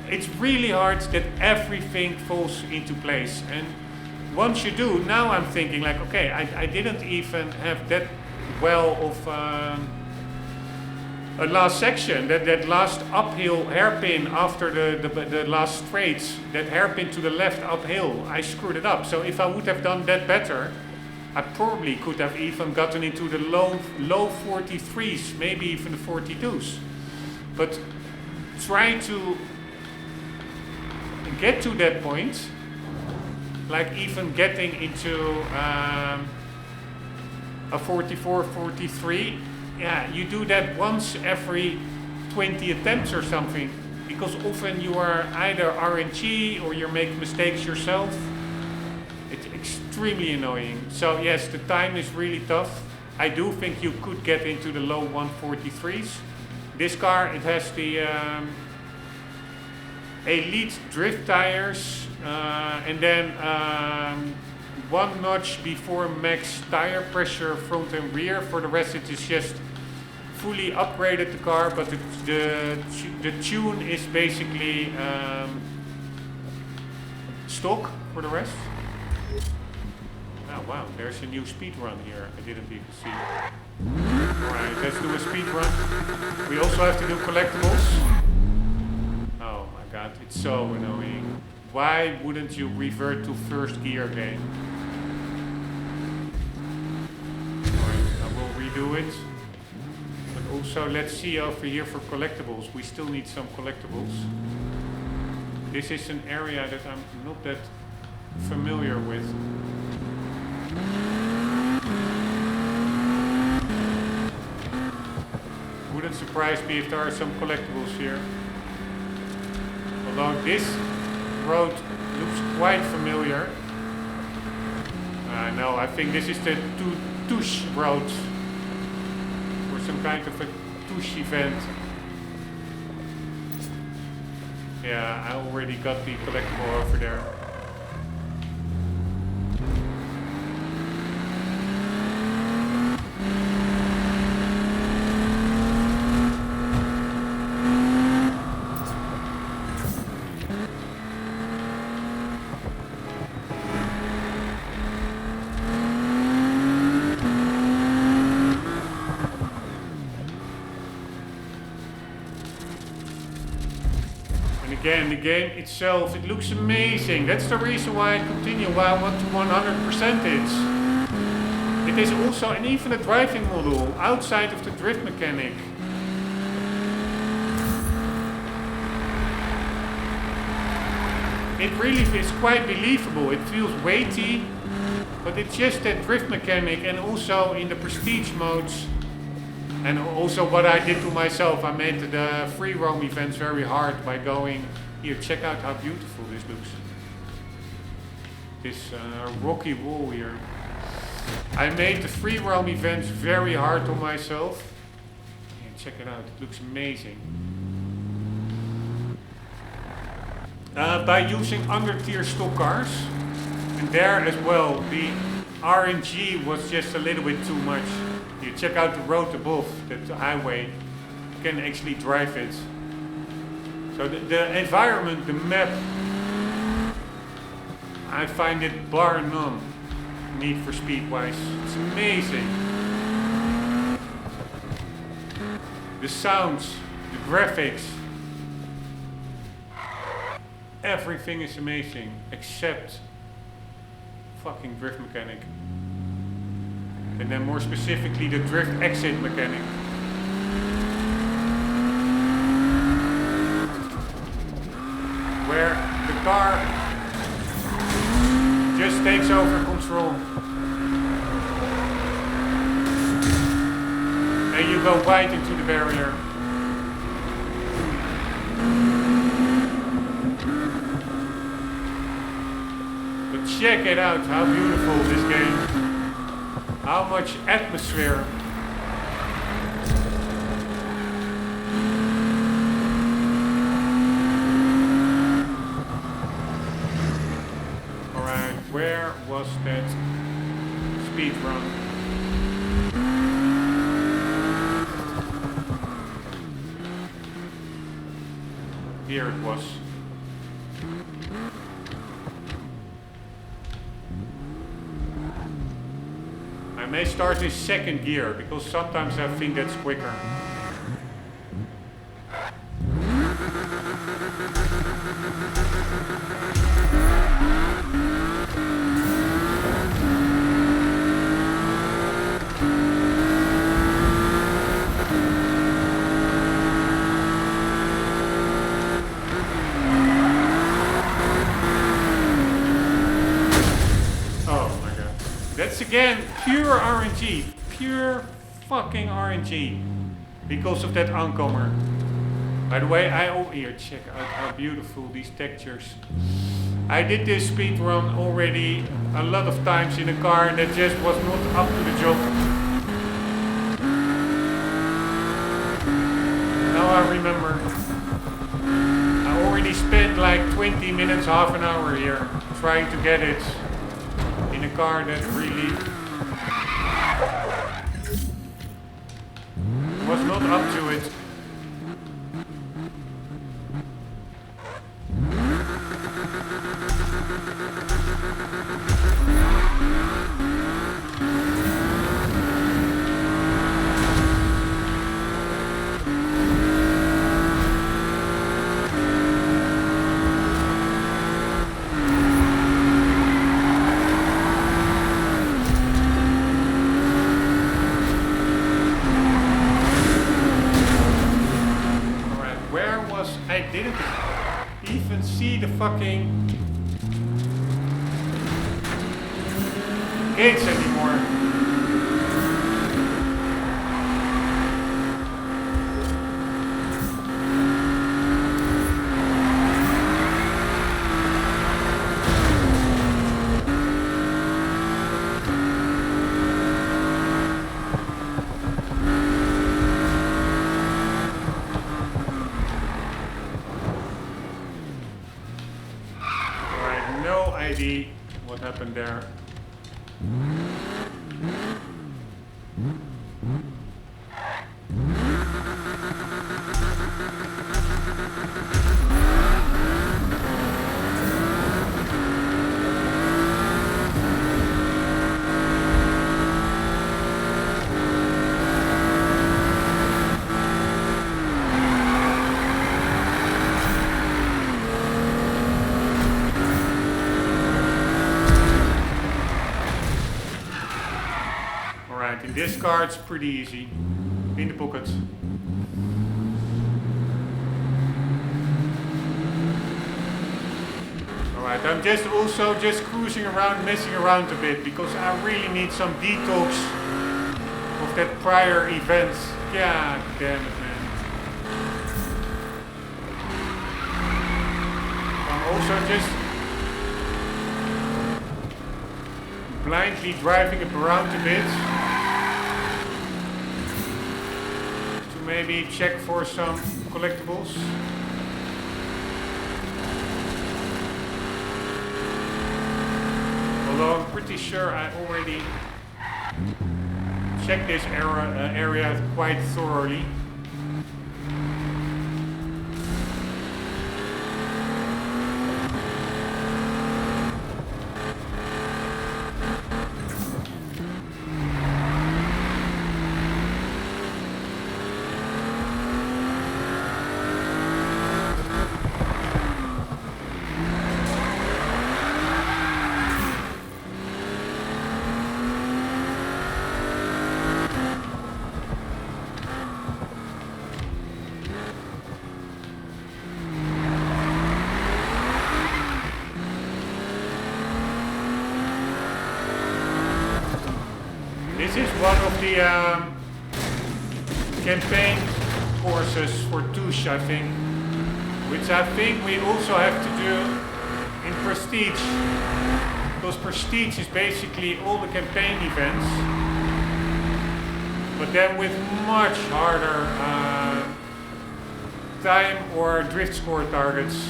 it's really hard that everything falls into place. And once you do, now I'm thinking like, okay, I didn't even have that well of a last section, that last uphill hairpin after the last straights, that hairpin to the left uphill, I screwed it up. So if I would have done that better, I probably could have even gotten into the low 43s, maybe even the 42s. But try to get to that point, like even getting into a 44, 43, yeah, you do that once every 20 attempts or something, because often you are either RNG or you're making mistakes yourself. It's extremely annoying. So yes, the time is really tough. I do think you could get into the low 143s. This car, it has the Elite drift tires, and then one notch before max tire pressure front and rear. For the rest, it is just fully upgraded the car, but the tune is basically stock for the rest. Oh wow, there's a new speed run here. I didn't even see. Alright, let's do a speed run. We also have to do collectibles. Oh my god, it's so annoying. Why wouldn't you revert to first gear game? Alright, I will redo it. But also, let's see over here for collectibles. We still need some collectibles. This is an area that I'm not that familiar with. Wouldn't surprise me if there are some collectibles here. Although this road looks quite familiar. No, I think this is the Touche road. Or some kind of a Touche event. Yeah, I already got the collectible over there. Again, the game itself, it looks amazing. That's the reason why I continue, why I want to 100% it. It is also, and even a driving model outside of the drift mechanic. It really is quite believable. It feels weighty, but it's just that drift mechanic, and also in the prestige modes. And also what I did to myself, I made the free roam events very hard by going, here, check out how beautiful this looks. This rocky wall here. I made the free roam events very hard on myself. Yeah, check it out, it looks amazing. By using under tier stock cars. And there as well, the RNG was just a little bit too much. You check out the road above, that highway, you can actually drive it. So the environment, the map, I find it bar none, Need for Speed wise. It's amazing. The sounds, the graphics, everything is amazing except fucking drift mechanic. And then more specifically the drift exit mechanic. Where the car just takes over control. And you go right into the barrier. But check it out, how beautiful this game. How much atmosphere. Alright, where was that speed run? Here it was. I may start in second gear, because sometimes I think that's quicker. Again, pure RNG. Pure fucking RNG. Because of that oncomer. By the way, here, check out how beautiful these textures. I did this speed run already a lot of times in a car that just was not up to the job. Now I remember. I already spent like 20 minutes, half an hour here trying to get it. In a car that really was not up to it. even see the fucking gates anymore. What happened there? In this car it's pretty easy. In the pocket. Alright, I'm just also cruising around, messing around a bit because I really need some detox of that prior event. God damn it, man. I'm also just blindly driving it around a bit. Maybe check for some collectibles. Although I'm pretty sure I already checked this area quite thoroughly. This is one of the campaign courses for Touche, I think, which I think we also have to do in Prestige, because Prestige is basically all the campaign events, but then with much harder time or drift score targets.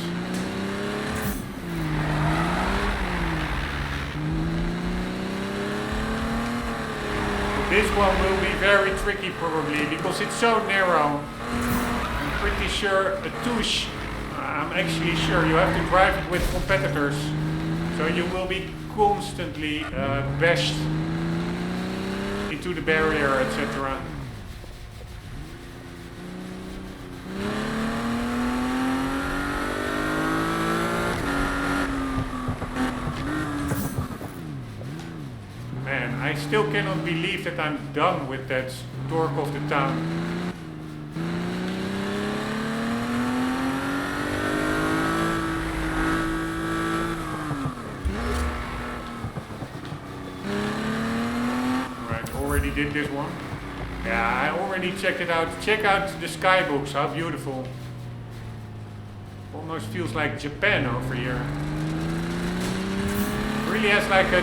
This one will be very tricky probably because it's so narrow. I'm pretty sure a Touche, I'm actually sure you have to drive it with competitors. So you will be constantly bashed into the barrier, etc. I still cannot believe that I'm done with that torque of the town. Alright, already did this one. Yeah, I already checked it out. Check out the skybooks, how beautiful. Almost feels like Japan over here. Really has like a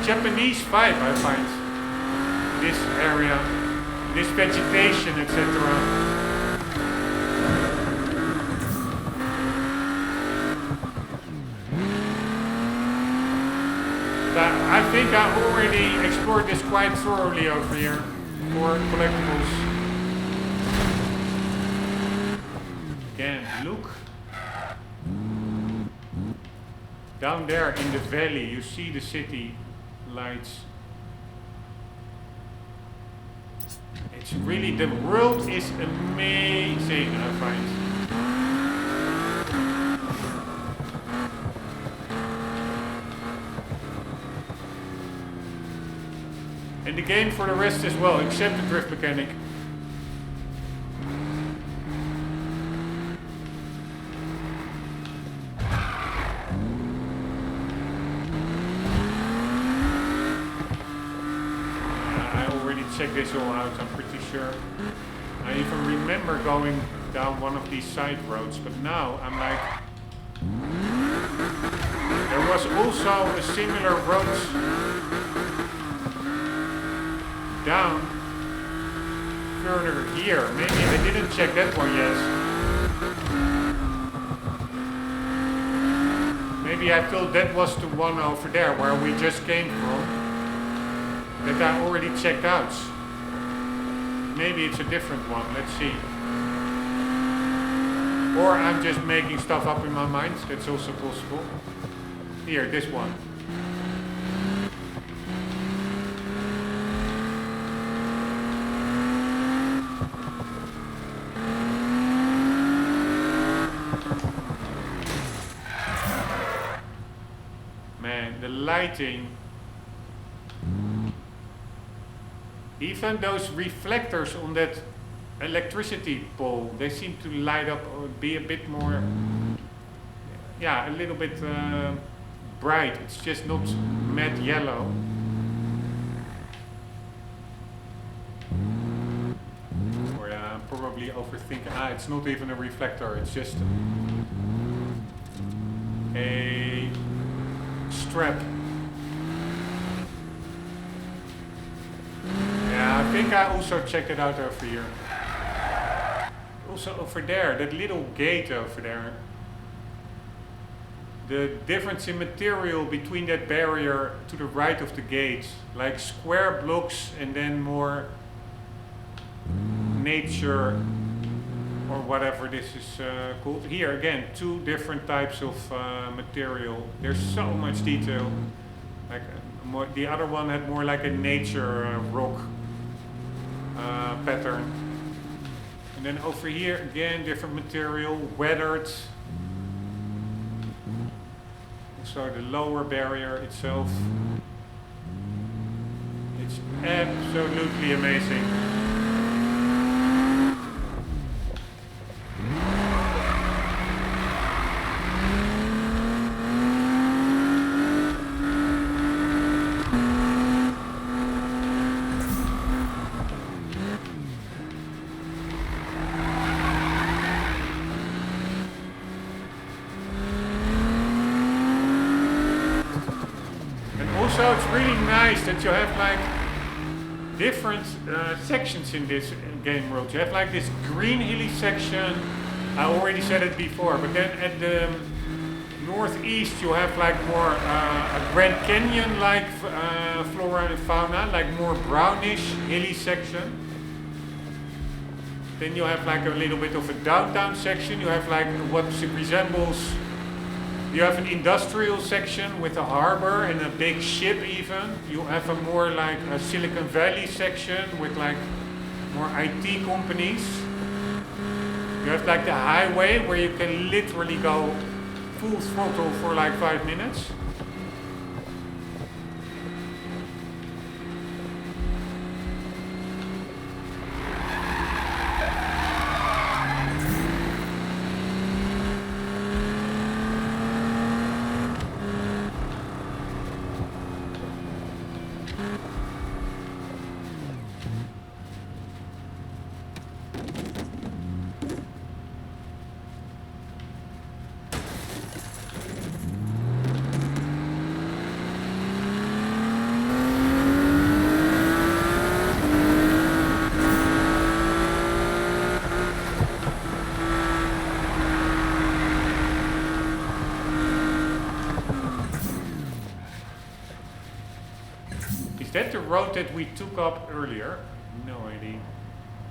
Japanese vibe, I find. This area, this vegetation, etc. I think I already explored this quite thoroughly over here for collectibles. Again, look. Down there in the valley, you see the city lights. It's really, the world is amazing, I find. And the game for the rest as well, except the drift mechanic. check this all out, I'm pretty sure. I even remember going down one of these side roads, but now I'm like... There was also a similar road down further here. Maybe I didn't check that one yet. Maybe I thought that was the one over there where we just came from. That I already checked out. Maybe it's a different one, let's see. Or I'm just making stuff up in my mind, that's also possible. Here, this one. Man, the lighting. Even those reflectors on that electricity pole, they seem to light up or be a bit more, yeah, a little bit bright. It's just not matte yellow. Or I'm probably overthinking. It's not even a reflector, it's just a strap. Yeah, I think I also checked it out over here. Also over there, that little gate over there. The difference in material between that barrier to the right of the gate. Like square blocks and then more nature or whatever this is called. Here again, two different types of material. There's so much detail. Like the other one had more like a nature rock pattern. And then over here again, different material, weathered. So the lower barrier itself. It's absolutely amazing. So it's really nice that you have like different sections in this game world. You have like this green hilly section, I already said it before, but then at the northeast you have like more a Grand Canyon like flora and fauna, like more brownish hilly section. Then you have like a little bit of a downtown section, you have like what resembles. You have an industrial section with a harbor and a big ship even. You have a more like a Silicon Valley section with like more IT companies. You have like the highway where you can literally go full throttle for like 5 minutes. Is that the road that we took up earlier? No idea.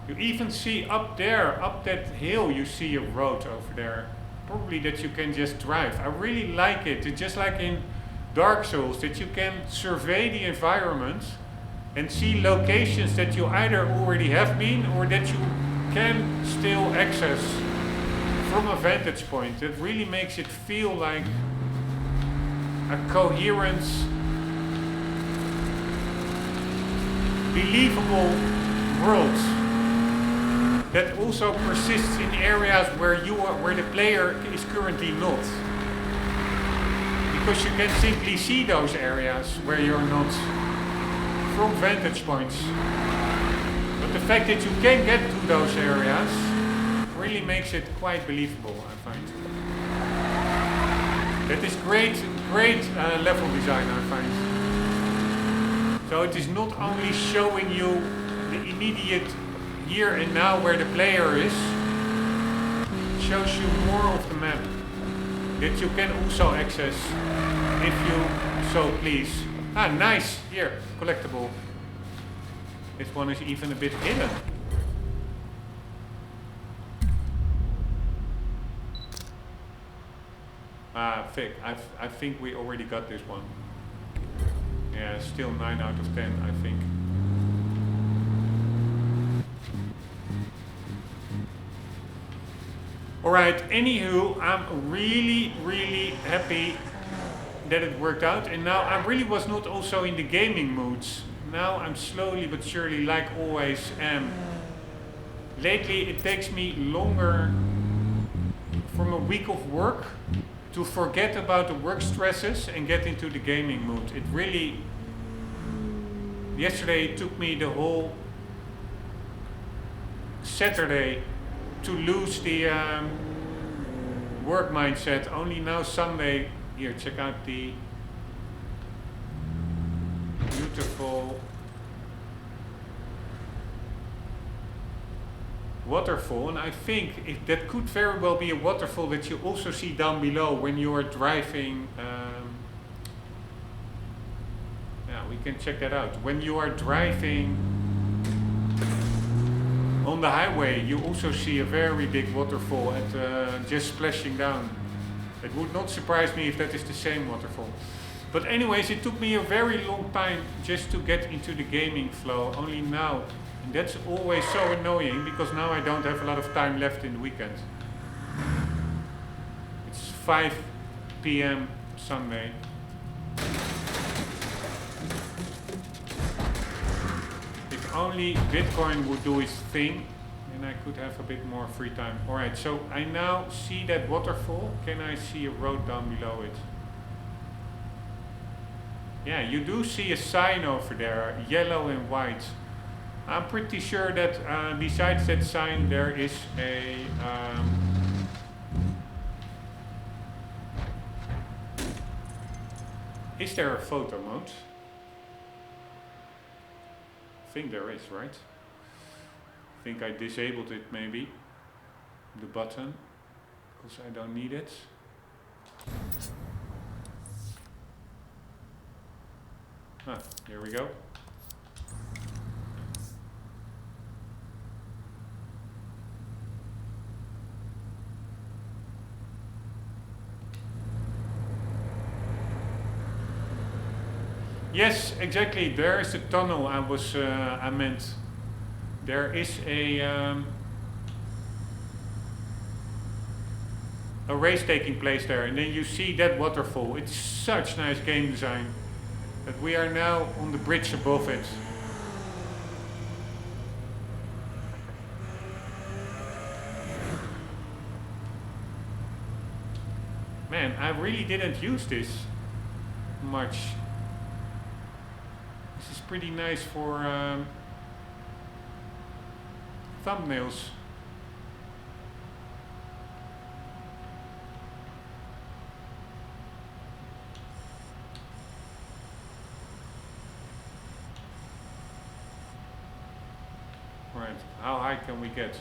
You even see up there, up that hill, you see a road over there. Probably that you can just drive. I really like it. It's just like in Dark Souls, that you can survey the environment and see locations that you either already have been or that you can still access from a vantage point. It really makes it feel like a coherent, believable world that also persists in areas where the player is currently not, because you can simply see those areas where you're not from vantage points. the fact that you can get to those areas really makes it quite believable, I find. That is great level design, I find. So it is not only showing you the immediate here and now where the player is, it shows you more of the map that you can also access if you so please. Ah, nice! Here, collectible. This one is even a bit hidden. Ah, fake. I think we already got this one. Yeah, still 9 out of 10, I think. Alright, anywho, I'm really happy that it worked out. And now I really was not also in the gaming moods. Now I'm slowly but surely, like always, am. Lately it takes me longer from a week of work to forget about the work stresses and get into the gaming mood. It really, yesterday it took me the whole Saturday to lose the work mindset. Only now Sunday, here, check out the beautiful waterfall, and I think that could very well be a waterfall that you also see down below when you are driving. Yeah, we can check that out. When you are driving on the highway, you also see a very big waterfall and just splashing down. It would not surprise me if that is the same waterfall. But anyways, it took me a very long time just to get into the gaming flow, only now. And that's always so annoying, because now I don't have a lot of time left in the weekend. It's 5 p.m. Sunday. If only Bitcoin would do its thing, then I could have a bit more free time. Alright, so I now see that waterfall. Can I see a road down below it? Yeah, you do see a sign over there, yellow and white. I'm pretty sure that besides that sign there is a is there a photo mode? I think there is, right? I think I disabled it maybe, the button, because I don't need it. Ah, here we go. Yes, exactly. There is the tunnel I meant. There is a race taking place there, and then you see that waterfall. It's such nice game design that we are now on the bridge above it. Man, I really didn't use this much. This is pretty nice for thumbnails. Right, how high can we get?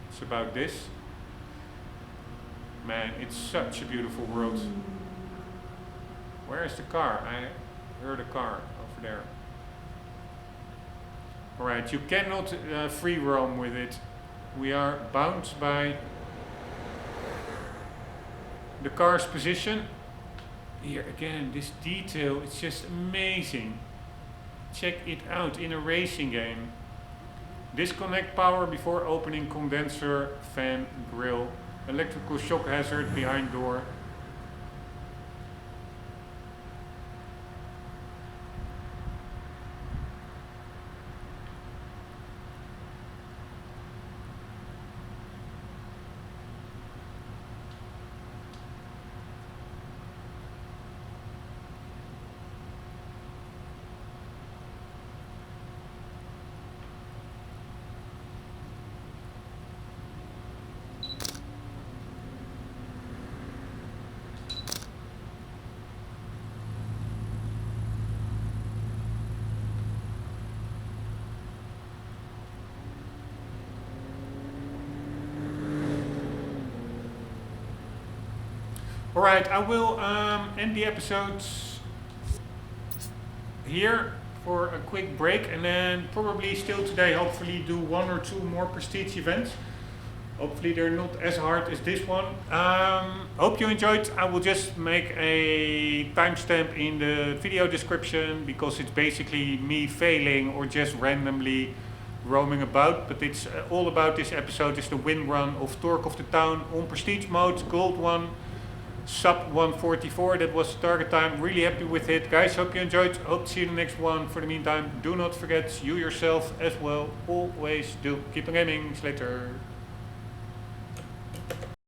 It's about this. Man, it's such a beautiful world. Where is the car? I heard a car over there. Alright, you cannot free roam with it. We are bound by the car's position. Here again, this detail, it's just amazing. Check it out in a racing game. Disconnect power before opening condenser, fan, grill. Electrical shock hazard behind door. Alright, I will end the episodes here for a quick break, and then probably still today hopefully do 1 or 2 more prestige events. Hopefully they're not as hard as this one. Hope you enjoyed. I will just make a timestamp in the video description because it's basically me failing or just randomly roaming about. But it's all about this episode is the win run of Torque of the Town on prestige mode, gold 1, sub 144. That was the target time. Really happy with it. Guys, hope you enjoyed. Hope to see you in the next one. For the meantime, do not forget, you yourself as well always do keep on gaming. See you later.